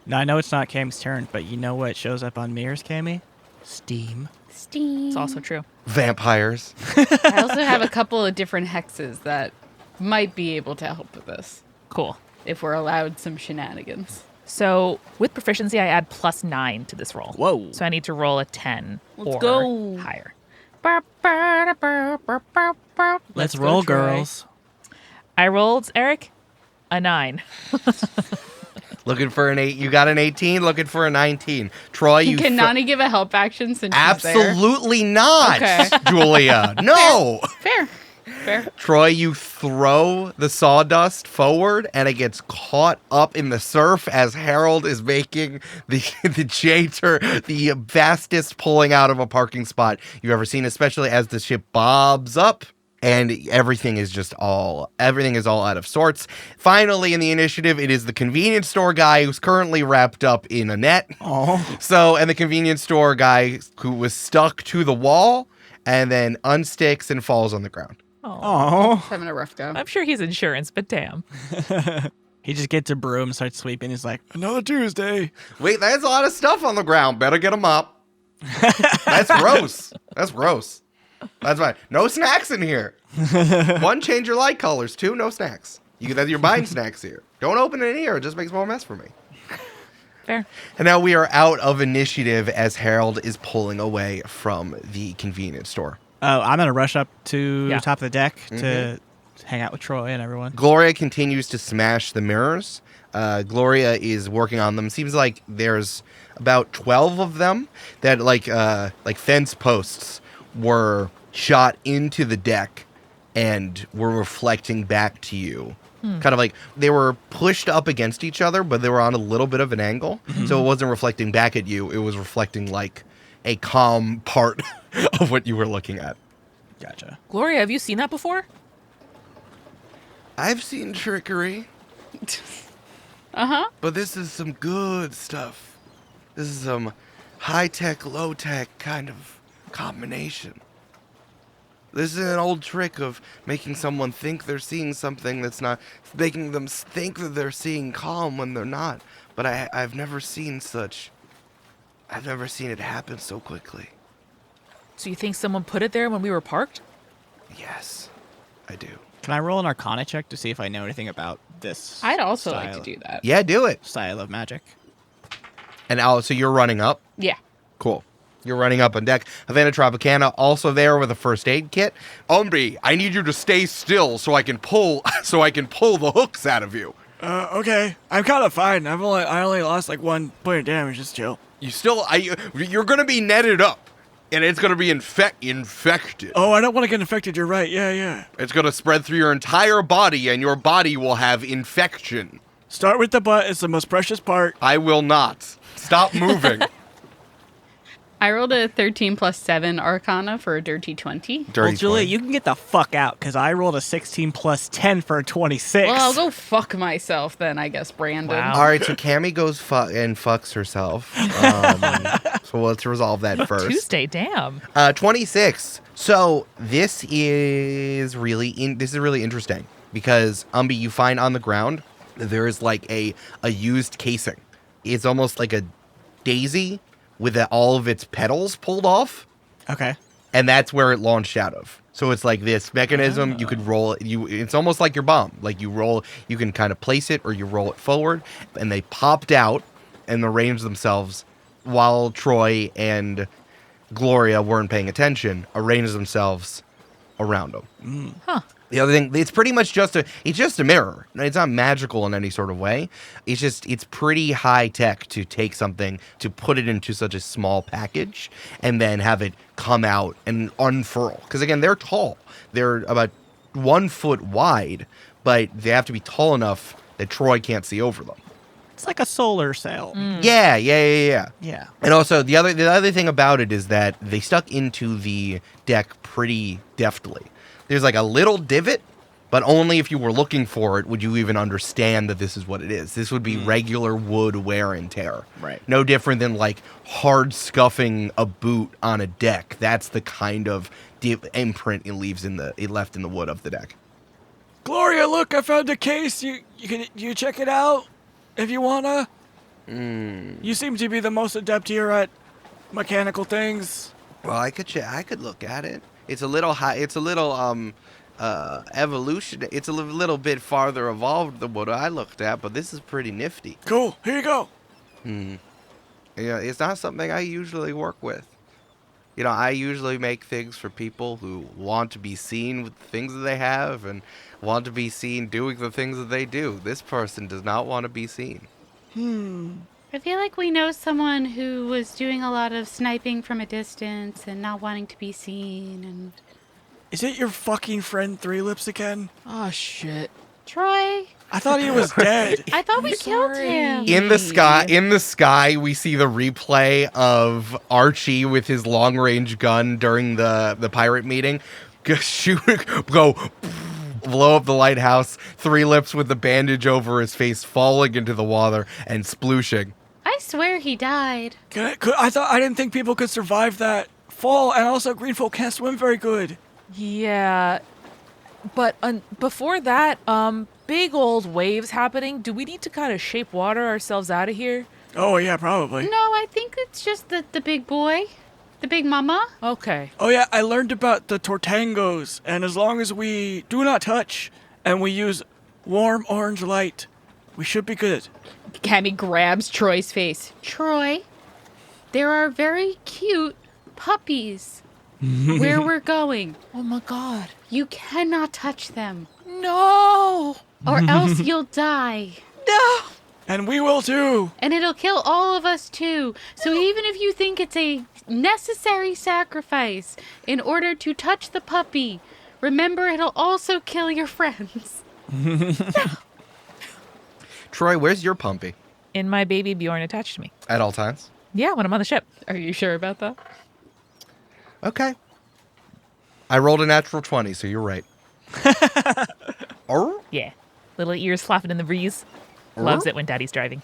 Now, I know it's not Cammy's turn, but you know what shows up on mirrors, Cammy? Steam. Steam. It's also true. Vampires. I also have a couple of different hexes that might be able to help with this Cool. if we're allowed some shenanigans. So with proficiency, I add +9 to this roll. Whoa. So I need to roll a 10 Let's or go. higher. Let's go, roll, Troy. girls. I rolled, Eric, a 9. Looking for an 8. You got an 18. Looking for a 19. Troy, you. Can Nani give a help action since she's there? Absolutely not, Okay. Julia. No. Fair. Troy, you throw the sawdust forward, and it gets caught up in the surf as Harold is making the the fastest pulling out of a parking spot you've ever seen, especially as the ship bobs up. And everything is all out of sorts. Finally, in the initiative, it is the convenience store guy who's currently wrapped up in a net. Oh. And the convenience store guy who was stuck to the wall and then unsticks and falls on the ground. Oh. Having a rough go. I'm sure he's insurance, but damn. He just gets a broom, starts sweeping. He's like, Another Tuesday. Wait, there's a lot of stuff on the ground. Better get them up. That's gross. That's gross. That's fine. No snacks in here. 1, change your light colors. 2, no snacks. You're buying snacks here. Don't open it in here. It just makes more mess for me. Fair. And now we are out of initiative as Harold is pulling away from the convenience store. oh, I'm going to rush up to Yeah. the top of the deck to hang out with Troy and everyone. Gloria continues to smash the mirrors. Gloria is working on them. Seems like there's about 12 of them that like fence posts were shot into the deck and were reflecting back to you. Kind of like they were pushed up against each other, but they were on a little bit of an angle. So it wasn't reflecting back at you. It was reflecting like a calm part of what you were looking at. Gotcha. Gloria, have you seen that before? I've seen trickery. Uh-huh. But this is some good stuff. This is some high-tech, low-tech kind of combination. This is an old trick of making someone think they're seeing something that's not, making them think that they're seeing calm when they're not. But I've never seen it happen so quickly. So you think someone put it there when we were parked? Yes, I do. Can I roll an Arcana check to see if I know anything about this? I'd also like style- to do that. Yeah, do it. Style of magic. And so you're running up? Yeah. Cool. You're running up on deck. Havana Tropicana also there with a first aid kit. Umbi, I need you to stay still so I can pull the hooks out of you. Okay. I'm kind of fine. I only lost like 1 point of damage. Just chill. You're gonna be netted up, and it's gonna be infected. Oh, I don't want to get infected. You're right. Yeah. It's gonna spread through your entire body, and your body will have infection. Start with the butt. It's the most precious part. I will not. Stop moving. I rolled a 13 plus 7 Arcana for a dirty 20. Well, Julia, you can get the fuck out because I rolled a 16 plus 10 for a 26. Well, I'll go fuck myself then, I guess, Brandon. Wow. All right, so Cammy goes and fucks herself. So let's resolve that first. Tuesday, damn. 26. So this is really interesting because Umbi, you find on the ground there is like a used casing. It's almost like a daisy with all of its petals pulled off, Okay. and that's where it launched out of. So it's like this mechanism. You could roll it. It's almost like your bomb. Like you can kind of place it or you roll it forward, and they popped out and arranged themselves while Troy and Gloria weren't paying attention. Arranged themselves around them. Huh. The other thing, it's pretty much just a mirror. It's not magical in any sort of way. It's pretty high tech to take something, to put it into such a small package and then have it come out and unfurl. Because again, they're tall. They're about 1 foot wide, but they have to be tall enough that Troy can't see over them. It's like a solar sail. Yeah. Yeah. And also the other thing about it is that they stuck into the deck pretty deftly. There's like a little divot, but only if you were looking for it would you even understand that this is what it is. This would be regular wood wear and tear. Right. No different than like hard scuffing a boot on a deck. That's the kind of imprint it left in the wood of the deck. Gloria, look! I found a case. You check it out if you wanna. You seem to be the most adept here at mechanical things. Well, I could look at it. It's a little high. It's a little evolution. It's a little bit farther evolved than what I looked at, but this is pretty nifty. Cool. Here you go. Yeah, it's not something I usually work with. You know, I usually make things for people who want to be seen with the things that they have and want to be seen doing the things that they do. This person does not want to be seen. I feel like we know someone who was doing a lot of sniping from a distance and not wanting to be seen. And Is it your fucking friend Three Lips again? Oh, shit. Troy, I thought he was dead. I thought we killed him. In the sky, we see the replay of Archie with his long-range gun during the pirate meeting. Go blow up the lighthouse. Three Lips with the bandage over his face, falling into the water and splooshing. I swear he died. I didn't think people could survive that fall, and also green folk can't swim very good. Yeah. But before that, big old waves happening. Do we need to kind of shape water ourselves out of here? Oh yeah, probably. No, I think it's just the big boy. The big mama. Okay. Oh yeah, I learned about the tortangos, and as long as we do not touch and we use warm orange light, we should be good. Cammy grabs Troy's face. Troy, there are very cute puppies where we're going. Oh my god. You cannot touch them, No. or else you'll die. No. And we will too. And it'll kill all of us too. So even if you think it's a necessary sacrifice in order to touch the puppy, remember it'll also kill your friends. Troy, where's your pumpy? And my baby Bjorn attached to me. At all times? Yeah, when I'm on the ship. Are you sure about that? Okay. I rolled a natural 20, so you're right. Oh? Yeah. Little ears flapping in the breeze. Loves it when daddy's driving.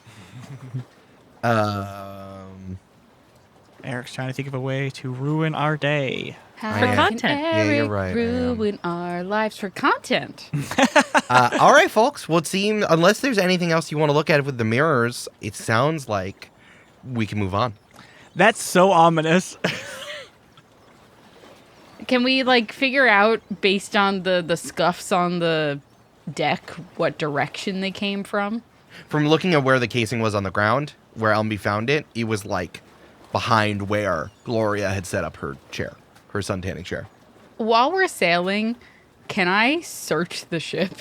Eric's trying to think of a way to ruin our day. How For can content. Yeah, you're Eric right, I am. ruin our lives for content? All right, folks. Well, it seems, unless there's anything else you want to look at with the mirrors, it sounds like we can move on. That's so ominous. Can we figure out based on the scuffs on the deck what direction they came from? From looking at where the casing was on the ground, where Umbi found it, it was behind where Gloria had set up her chair, her suntanning chair. While we're sailing, can I search the ship?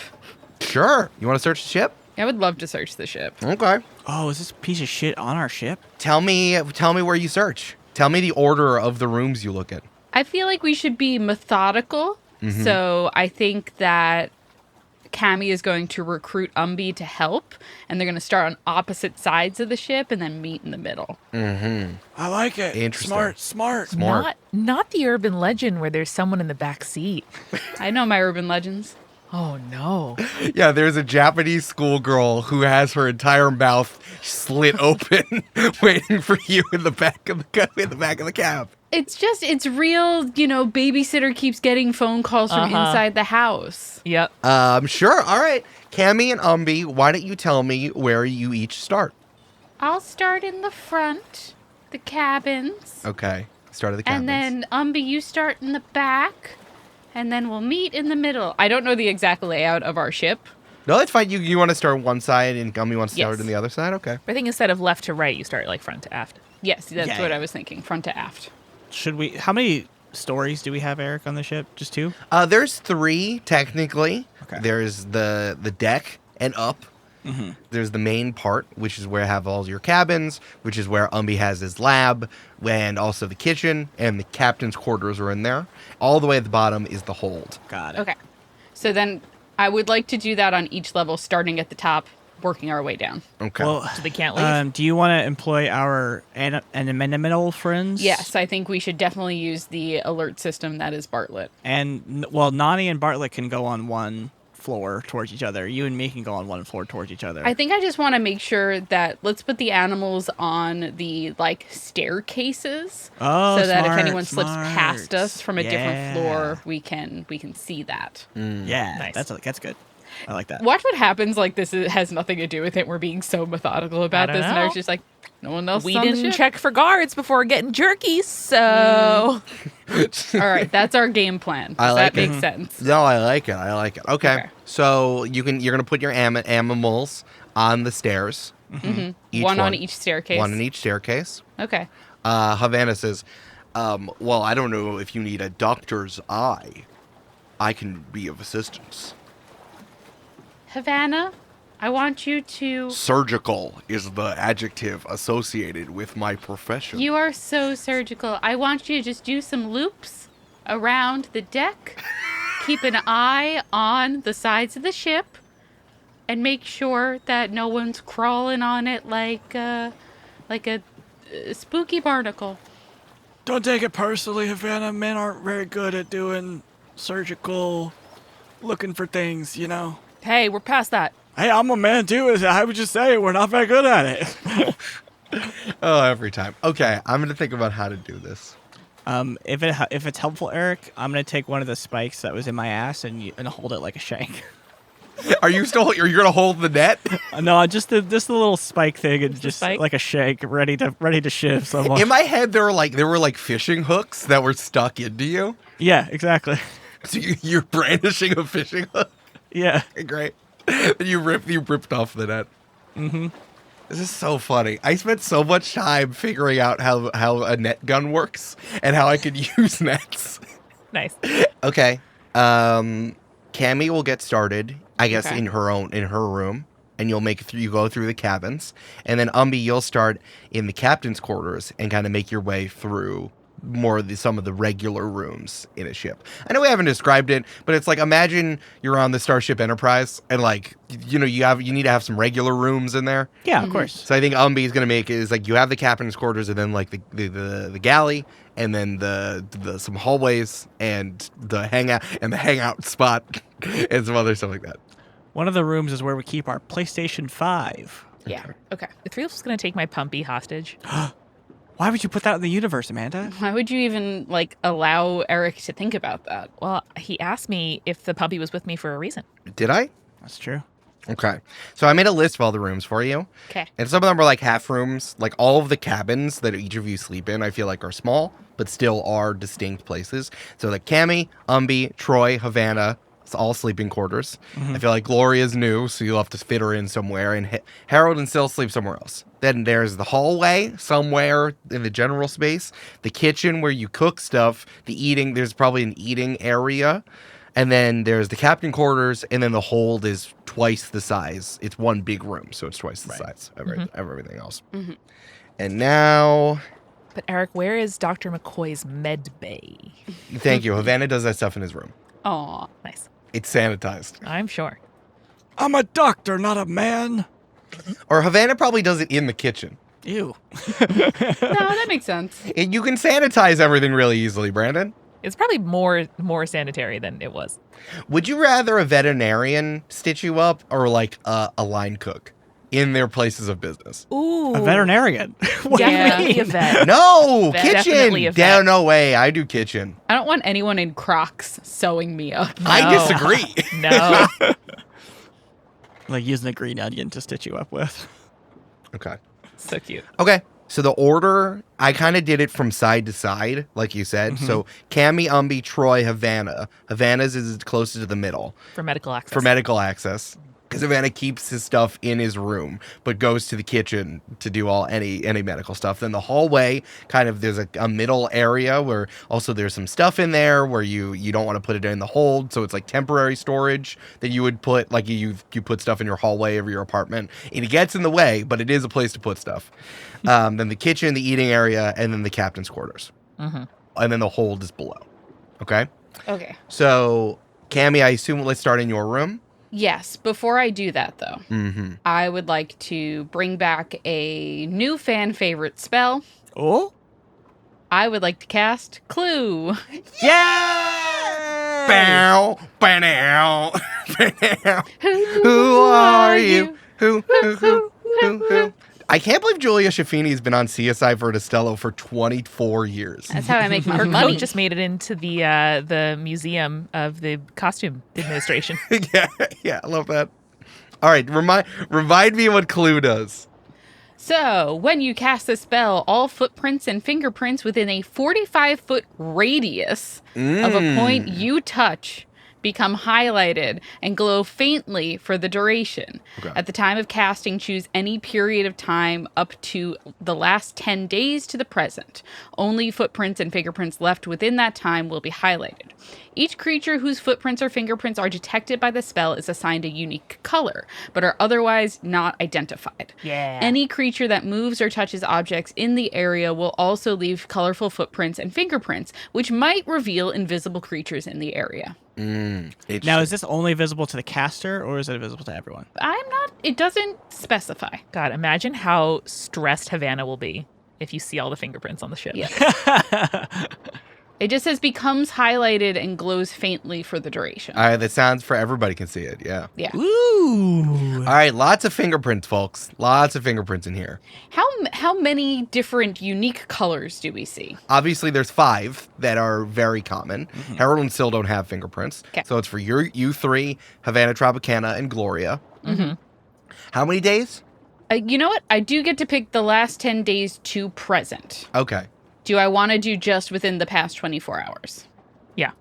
Sure. You want to search the ship? I would love to search the ship. Okay. Oh, is this piece of shit on our ship? Tell me where you search. Tell me the order of the rooms you look at. I feel like we should be methodical. So I think that Cammy is going to recruit Umbi to help, and they're going to start on opposite sides of the ship and then meet in the middle. I like it. Interesting. Smart. Not the urban legend where there's someone in the back seat. I know my urban legends. Oh no. Yeah, there's a Japanese schoolgirl who has her entire mouth slit open, waiting for you in the back of the cab. It's real, babysitter keeps getting phone calls from inside the house. Yep. Sure. All right. Cammy and Umbi, why don't you tell me where you each start? I'll start in the front, the cabins. Okay. Start at the cabins. And then, Umbi, you start in the back, and then we'll meet in the middle. I don't know the exact layout of our ship. No, that's fine. You want to start on one side and Umbi wants to start Yes. on the other side? Okay. I think instead of left to right, you start front to aft. Yes, that's Yeah. what I was thinking, front to aft. How many stories do we have, Eric, on the ship? Just 2? There's 3, technically. Okay. There's the deck and up. There's the main part, which is where I have all your cabins, which is where Umbi has his lab, and also the kitchen, and the captain's quarters are in there. All the way at the bottom is the hold. Got it. Okay. So then I would like to do that on each level, starting at the top, working our way down. Okay. Well, So they can't leave? do you want to employ our animal friends? Yes, I think we should definitely use the alert system that is Bartlett. And, Nani and Bartlett can go on one floor towards each other. You and me can go on one floor towards each other. I think I just want to make sure that let's put the animals on the staircases, Oh, so that if smart, anyone slips past smart. us from a different Yeah. floor, we can see that. Yeah, Nice. that's good. I like that. Watch what happens. Like this has nothing to do with it. We're being so methodical about don't this, and I was know. just like, no one else. We is on the didn't ship. check for guards before getting jerky, so All right, that's our game plan. Does I like that it. make sense? No, I like it. I like it. Okay. Okay. So you're gonna put your animals on the stairs. Each One on each staircase. One on each staircase. Okay. Havana says, well, I don't know if you need a doctor's eye. I can be of assistance. Havana, I want you to. Surgical is the adjective associated with my profession. You are so surgical. I want you to just do some loops around the deck. Keep an eye on the sides of the ship. And make sure that no one's crawling on it like a spooky barnacle. Don't take it personally, Havana. Men aren't very good at doing surgical, looking for things, you know. hey, we're past that. Hey, I'm a man too. I would just say we're not very good at it. Oh, every time. Okay, I'm gonna think about how to do this. If it's helpful, Eric, I'm gonna take one of the spikes that was in my ass and hold it like a shank. Are you gonna hold the net? No, just the little spike thing and just spike? like a shank, ready to shiv someone. In my head, there were like fishing hooks that were stuck into you. Yeah, exactly. So you're brandishing a fishing hook. Yeah. Okay, great. And you ripped off the net. Mm-hmm. This is so funny. I spent so much time figuring out how a net gun works and how I could use nets. Nice. Okay. Cammy will get started, I guess, Okay. in her room, and you go through the cabins, and then Umbi, you'll start in the captain's quarters and kind of make your way through more of some of the regular rooms in a ship. I know we haven't described it, but it's like, imagine you're on the Starship Enterprise and like, you need to have some regular rooms in there. Yeah, of course. So I think Umbi is going to make it is like you have the captain's quarters and then like the galley and then the some hallways and the hangout spot and some other stuff like that. One of the rooms is where we keep our PlayStation 5. Yeah. Okay. The three of us going to take my pumpy hostage. Why would you put that in the universe, Amanda? Why would you even allow Eric to think about that? Well, he asked me if the puppy was with me for a reason. Did I? That's true. Okay. So I made a list of all the rooms for you. Okay. And some of them are like half rooms. Like all of the cabins that each of you sleep in, I feel like are small, but still are distinct places. So like Cammy, Umbi, Troy, Havana, it's all sleeping quarters. I feel like Gloria's new, so you'll have to fit her in somewhere. And Harold and Syl sleep somewhere else. Then there's the hallway somewhere in the general space. The kitchen where you cook stuff. The eating, there's probably an eating area. And then there's the captain quarters, and then the hold is twice the size. It's one big room, so it's twice the size of everything else. And now, But Eric, where is Dr. McCoy's med bay? thank you. Havana does that stuff in his room. Aw. Nice. It's sanitized. I'm sure. I'm a doctor, not a man. Or Havana probably does it in the kitchen. Ew. No, that makes sense. You can sanitize everything really easily, Brandon. It's probably more sanitary than it was. Would you rather a veterinarian stitch you up or like a line cook in their places of business? Ooh. A veterinarian. What Definitely do you a mean? vet. No, Vet. kitchen. Definitely a vet. Yeah, no way. I do kitchen. I don't want anyone in Crocs sewing me up. I No. disagree. No. Like using a green onion to stitch you up with. Okay. So cute. Okay. So the order, I kind of did it from side to side, like you said. So Cammy, Umbi, Troy, Havana. Havana's is closest to the middle For medical access. for medical access. Because Havana keeps his stuff in his room, but goes to the kitchen to do any medical stuff. Then the hallway, kind of, there's a middle area where also there's some stuff in there where you don't want to put it in the hold, so it's like temporary storage that you would put, like you put stuff in your hallway of your apartment. It gets in the way, but it is a place to put stuff. Then the kitchen, the eating area, and then the captain's quarters. And then the hold is below. Okay? Okay. So, Cammy, I assume let's start in your room. Yes. Before I do that, though, I would like to bring back a new fan favorite spell. Oh? I would like to cast Clue. Yeah! Bow, bow, bow. Who are you? Who? I can't believe Julia Schifini has been on CSI Vertistello for 24 years. That's how I make my Her money. coat just made it into the museum of the costume administration. yeah, I love that. All right, remind me what Clue does. So, when you cast a spell, all footprints and fingerprints within a 45-foot radius of a point you touch become highlighted and glow faintly for the duration. Okay. At the time of casting, choose any period of time up to the last 10 days to the present. Only footprints and fingerprints left within that time will be highlighted. Each creature whose footprints or fingerprints are detected by the spell is assigned a unique color, but are otherwise not identified. Yeah. Any creature that moves or touches objects in the area will also leave colorful footprints and fingerprints, which might reveal invisible creatures in the area. Now, is this only visible to the caster, or is it visible to everyone? It doesn't specify. God, imagine how stressed Havana will be if you see all the fingerprints on the ship. Yeah. It just says becomes highlighted and glows faintly for the duration. All right, that sounds for everybody can see it. Yeah. Yeah. Ooh. All right, lots of fingerprints, folks. Lots of fingerprints in here. How many different unique colors do we see? Obviously, there's 5 that are very common. Harold and Syl don't have fingerprints. 'Kay. So it's for you 3, Havana, Tropicana, and Gloria. How many days? You know what? I do get to pick the last 10 days to present. Okay. Do I want to do just within the past 24 hours? Yeah.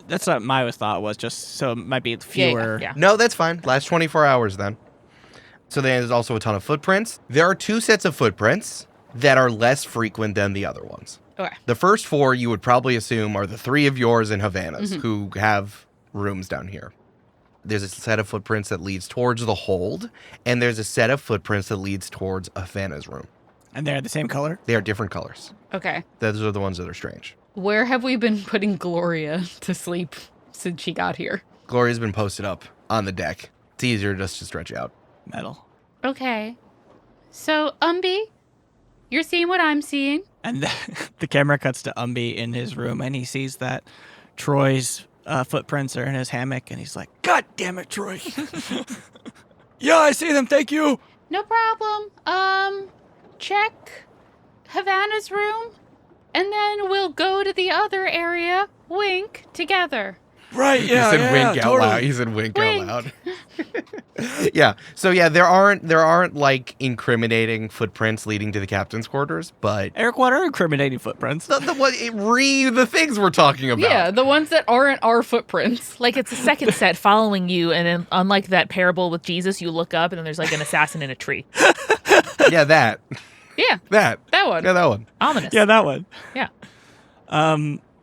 That's what my thought was, just so it might be fewer. Yeah. No, that's fine. Last 24 hours then. So then there's also a ton of footprints. There are 2 sets of footprints that are less frequent than the other ones. Okay. The first 4 you would probably assume are the 3 of yours and Havana's who have rooms down here. There's a set of footprints that leads towards the hold, and there's a set of footprints that leads towards Havana's room. And they're the same color? They are different colors. Okay. Those are the ones that are strange. Where have we been putting Gloria to sleep since she got here? Gloria's been posted up on the deck. It's easier just to stretch out. Metal. Okay. So, Umbi, you're seeing what I'm seeing. And the camera cuts to Umbi in his room, and he sees that Troy's footprints are in his hammock, and he's like, God damn it, Troy. Yeah, I see them. Thank you. No problem. Check Havana's room, and then we'll go to the other area, wink, together. Right, yeah, He said yeah, wink out totally. loud. He said wink Wink. out loud. Yeah. So yeah, there aren't like incriminating footprints leading to the captain's quarters, but Eric, what are incriminating footprints? the things we're talking about. Yeah, the ones that aren't our footprints. Like it's a second set following you, and then, unlike that parable with Jesus, you look up and then there's like an assassin in a tree. Yeah, that. Yeah, That. that one. Yeah, that one. Ominous. Yeah, that one. Yeah.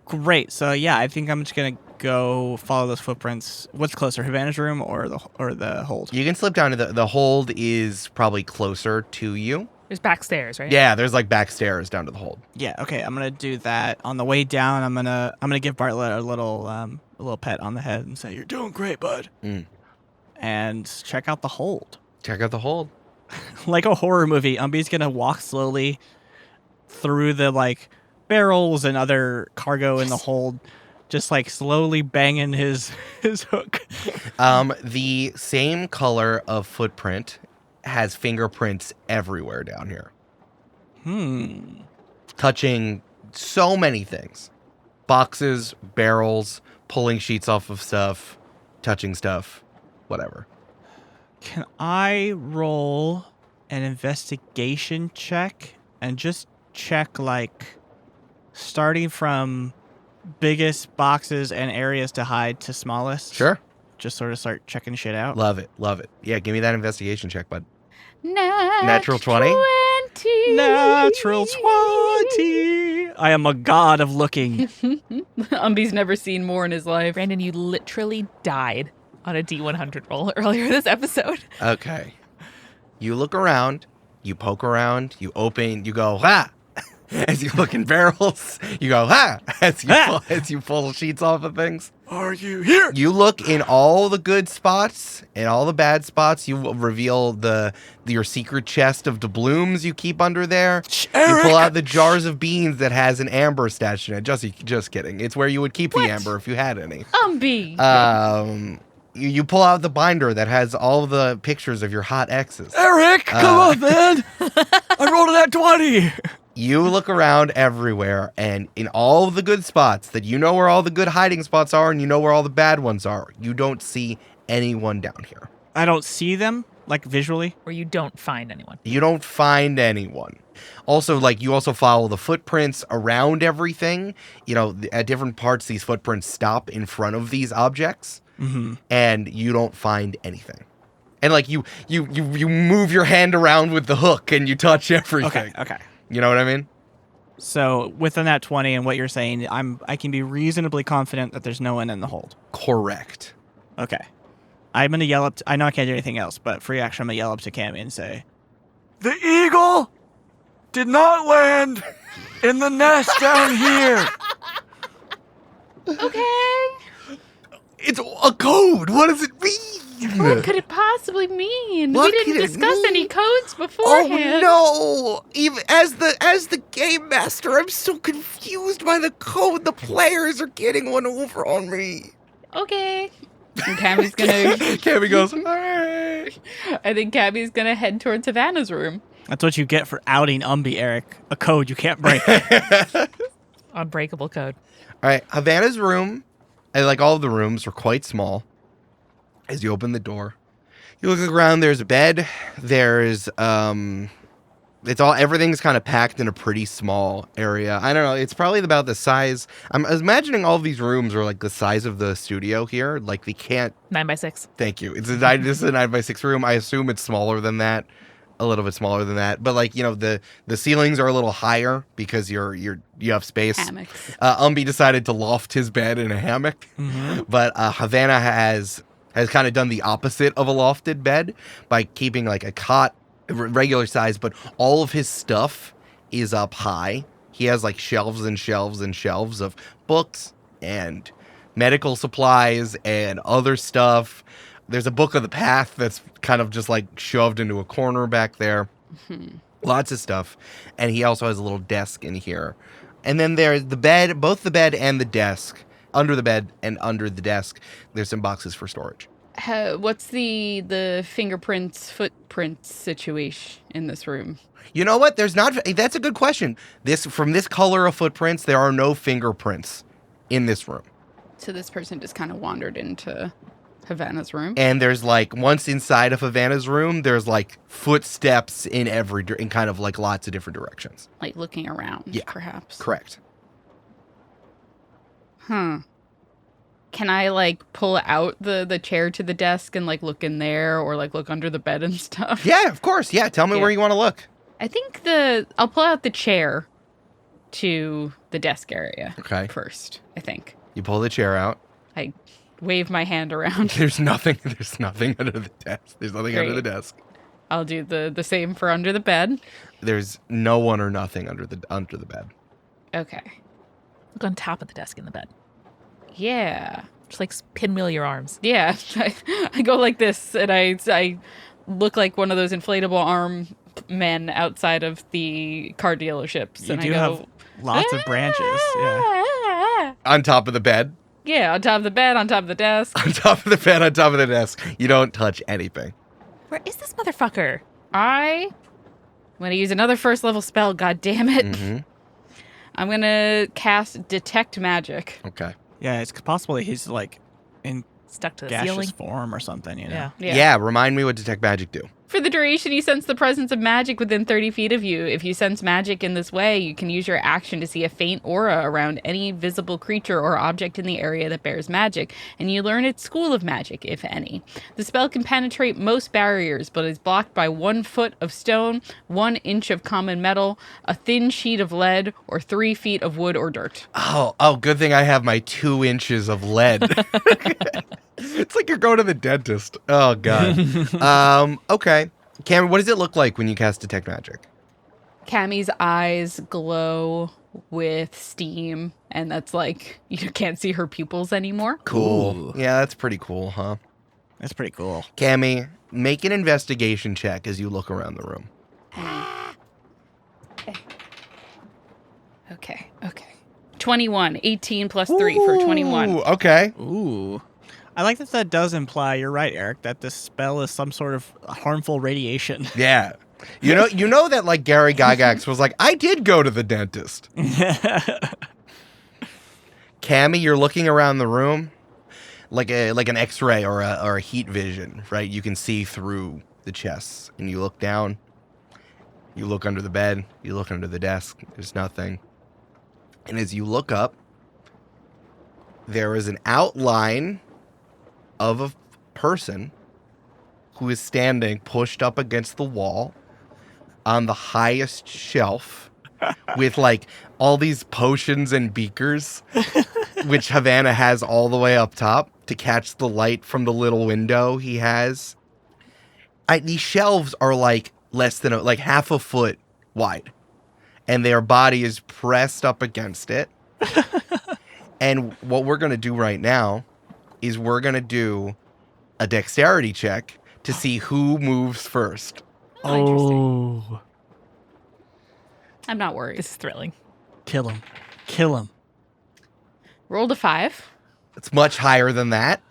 Great. So yeah, I think I'm just gonna go follow those footprints. What's closer, Havana's room or the hold? You can slip down to the hold is probably closer to you. There's backstairs, right? Yeah, there's like back stairs down to the hold. Yeah. Okay. I'm gonna do that. On the way down, I'm gonna give Bartlett a little pet on the head and say, You're doing great, bud. and check out the hold. Check out the hold. Like a horror movie, Umbi's gonna walk slowly through the like barrels and other cargo in the hold, just like slowly banging his hook. The same color of footprint has fingerprints everywhere down here. Touching so many things. Boxes, barrels, pulling sheets off of stuff, touching stuff, whatever. Can I roll an investigation check and just check like starting from biggest boxes and areas to hide to smallest? Sure. Just sort of start checking shit out. Love it. Love it. Yeah, give me that investigation check, bud. Natural 20? 20. Natural 20. I am a god of looking. Umbi's never seen more in his life. Brandon, you literally died on a D100 roll earlier this episode. Okay. You look around, you poke around, you open, you go, ha! As you look in barrels, you go, ha! As you pull sheets off of things. Are you here? You look in all the good spots and all the bad spots. You reveal your secret chest of doubloons you keep under there. You pull out the jars of beans that has an amber stashed in it. Just kidding. It's where you would keep the amber if you had any. Umbi. You pull out the binder that has all the pictures of your hot exes. Eric, come on, man. I rolled that 20. You look around everywhere, and in all the good spots that you know where all the good hiding spots are and you know where all the bad ones are, you don't see anyone down here. I don't see them, like, visually. Or you don't find anyone. You don't find anyone. Also, like, you also follow the footprints around everything. You know, at different parts, these footprints stop in front of these objects, and you don't find anything. And, like, you move your hand around with the hook, and you touch everything. Okay. You know what I mean? So within that 20 and what you're saying, I can be reasonably confident that there's no one in the hold. Correct. Okay. I'm going to yell up. I know I can't do anything else, but free action, I'm going to yell up to Cammy and say, The eagle did not land in the nest down here. Okay. It's a code. What does it mean? What could it possibly mean? What We didn't could it discuss mean? any codes beforehand. Oh no! Even as the game master, I'm so confused by the code. The players are getting one over on me. Okay. And Cammy's gonna. Cammy goes, all right. I think Cammy's gonna head towards Havana's room. that's what you get for outing Umbi, Eric. A code you can't break. Unbreakable code. All right, Havana's room, and like all of the rooms, are quite small. As you open the door, you look around. There's a bed. There's everything's kind of packed in a pretty small area. I don't know. It's probably about the size. I'm imagining all of these rooms are like the size of the studio here. Like they can't. 9x6. Thank you. This is a 9x6 room. I assume it's smaller than that, a little bit smaller than that. But like the ceilings are a little higher because you have space. Hammocks. Umbi decided to loft his bed in a hammock, but Havana has kind of done the opposite of a lofted bed by keeping like a cot, regular size, but all of his stuff is up high. He has like shelves and shelves and shelves of books and medical supplies and other stuff. There's a book of the path that's kind of just like shoved into a corner back there. Lots of stuff. And he also has a little desk in here. And then there's the bed, both the bed and the desk. Under the bed and under the desk, there's some boxes for storage. What's the footprints situation in this room? You know what? There's not. That's a good question. From this color of footprints, there are no fingerprints in this room. So this person just kind of wandered into Havana's room. And there's like once inside of Havana's room, there's like footsteps in in kind of like lots of different directions. Like looking around, Yeah. perhaps. Correct. Can I like pull out the chair to the desk and like look in there or like look under the bed and stuff? Yeah, of course. Yeah, tell me Yeah. where you want to look. I think I'll pull out the chair to the desk area. Okay. First, I think. You pull the chair out. I wave my hand around. There's nothing under the desk. There's nothing under the Great. desk. I'll do the same for under the bed. There's no one or nothing under the bed. Okay. Look on top of the desk in the bed. Yeah. Just like pinwheel your arms. Yeah. I go like this and I look like one of those inflatable arm men outside of the car dealerships. You and do I go, have lots of branches. Yeah. On top of the bed. Yeah, on top of the bed, on top of the desk. On top of the bed, on top of the desk. You don't touch anything. Where is this motherfucker? I'm going to use another first level spell, god damn it. Mm-hmm. I'm going to cast Detect Magic. Okay. Yeah, it's possible that he's like in Stuck to the gaseous ceiling. form or something, you know? Yeah. Yeah. Remind me what Detect Magic do. For the duration, you sense the presence of magic within 30 feet of you. If you sense magic in this way, you can use your action to see a faint aura around any visible creature or object in the area that bears magic, and you learn its school of magic, if any. The spell can penetrate most barriers, but is blocked by 1 foot of stone, 1 inch of common metal, a thin sheet of lead, or 3 feet of wood or dirt. Oh, good thing I have my 2 inches of lead. It's like you're going to the dentist. Oh, God. Okay. Cameron, what does it look like when you cast Detect Magic? Cammy's eyes glow with steam, and that's like, you can't see her pupils anymore. Cool. Yeah, that's pretty cool, huh? That's pretty cool. Cammy, make an investigation check as you look around the room. Okay. 21. 18 plus 3 for 21. Ooh, okay. Ooh. I like that does imply, you're right, Eric, that this spell is some sort of harmful radiation. Yeah. You know that like Gary Gygax was like, I did go to the dentist. Cammy, you're looking around the room like an X-ray or a heat vision, right? You can see through the chests, and you look down. You look under the bed. You look under the desk. There's nothing. And as you look up, there is an outline of a person who is standing pushed up against the wall on the highest shelf with like all these potions and beakers, which Havana has all the way up top to catch the light from the little window he has. These shelves are like less than like half a foot wide, and their body is pressed up against it. And what we're going to do right now is we're going to do a dexterity check to see who moves first. Oh, interesting. Oh. I'm not worried. This is thrilling. Kill him. Kill him. Rolled a 5. It's much higher than that.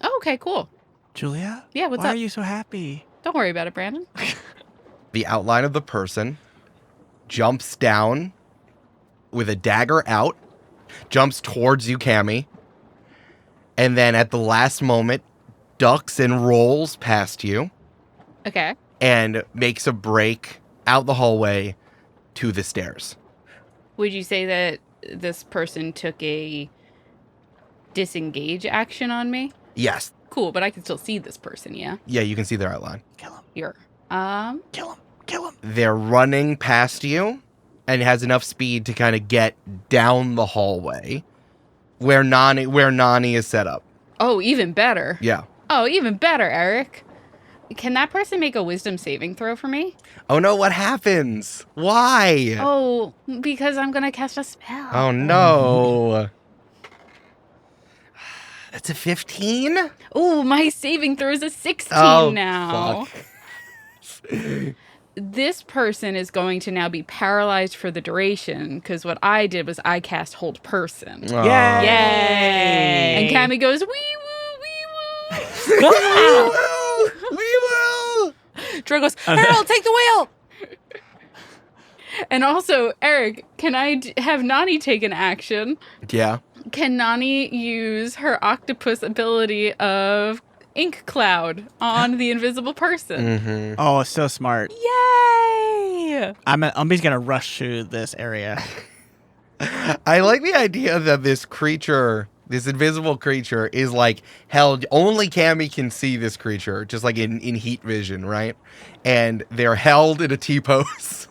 Oh, okay, cool. Julia? Yeah, what's Why up? are you so happy? Don't worry about it, Brandon. The outline of the person jumps down with a dagger out, jumps towards you, Cammy, and then at the last moment ducks and rolls past you Okay. and makes a break out the hallway to the stairs. Would you say that this person took a disengage action on me? Yes. Cool, but I can still see this person, yeah? Yeah, you can see their outline. Kill him. Here. Kill him. Kill him. They're running past you and has enough speed to kind of get down the hallway where Nani is set up. Oh, even better. Yeah. Oh, even better, Eric. Can that person make a wisdom saving throw for me? Oh no, what happens? Why? Oh, because I'm going to cast a spell. Oh no. That's a 15? Oh, my saving throw is a 16 Oh, now. fuck. This person is going to now be paralyzed for the duration because what I did was I cast hold person. Oh. Yay! And Cammy goes, wee woo, wee woo. We will! We will! Troy goes, Harold, take the wheel. And also, Eric, can I have Nani take an action? Yeah. Can Nani use her octopus ability of ink cloud on the invisible person? Mm-hmm. Oh, so smart. Yay! Umbi's gonna rush to this area. I like the idea that this creature, this invisible creature, is like held. Only Cammy can see this creature, just like in heat vision, right? And they're held in a T-pose.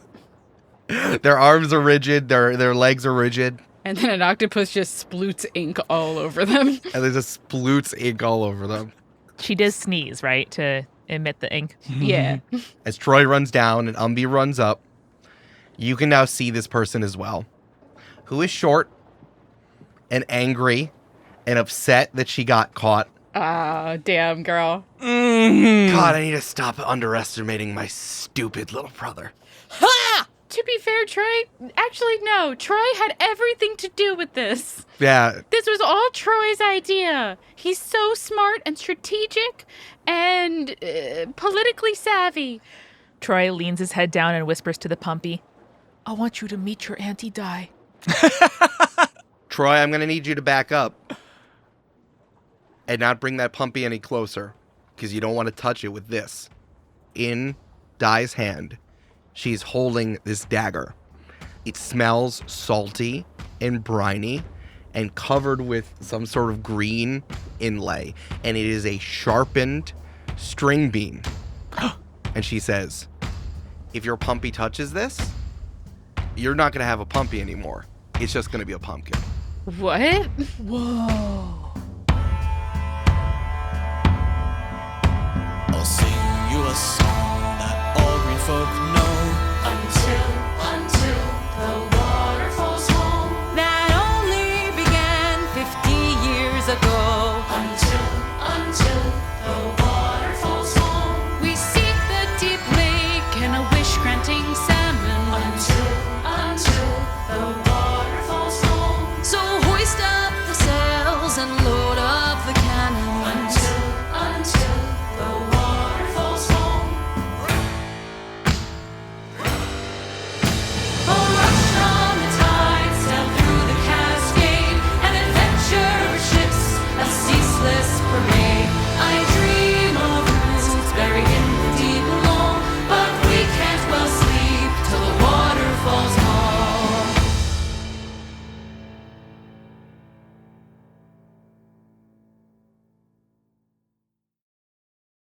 Their arms are rigid. Their legs are rigid. And then an octopus just sploots ink all over them. And there's just sploots ink all over them. She does sneeze, right, to emit the ink. Yeah. As Troy runs down and Umbi runs up, you can now see this person as well, who is short and angry and upset that she got caught. Ah, damn, girl. God, I need to stop underestimating my stupid little brother. Ha! To be fair, Troy, actually, no. Troy had everything to do with this. Yeah. This was all Troy's idea. He's so smart and strategic and politically savvy. Troy leans his head down and whispers to the pumpy, I want you to meet your Auntie Di. Troy, I'm going to need you to back up and not bring that pumpy any closer because you don't want to touch it with this. In Di's hand, she's holding this dagger. It smells salty and briny and covered with some sort of green inlay. And it is a sharpened string beam. And she says, if your pumpy touches this, you're not going to have a pumpy anymore. It's just going to be a pumpkin. What? Whoa.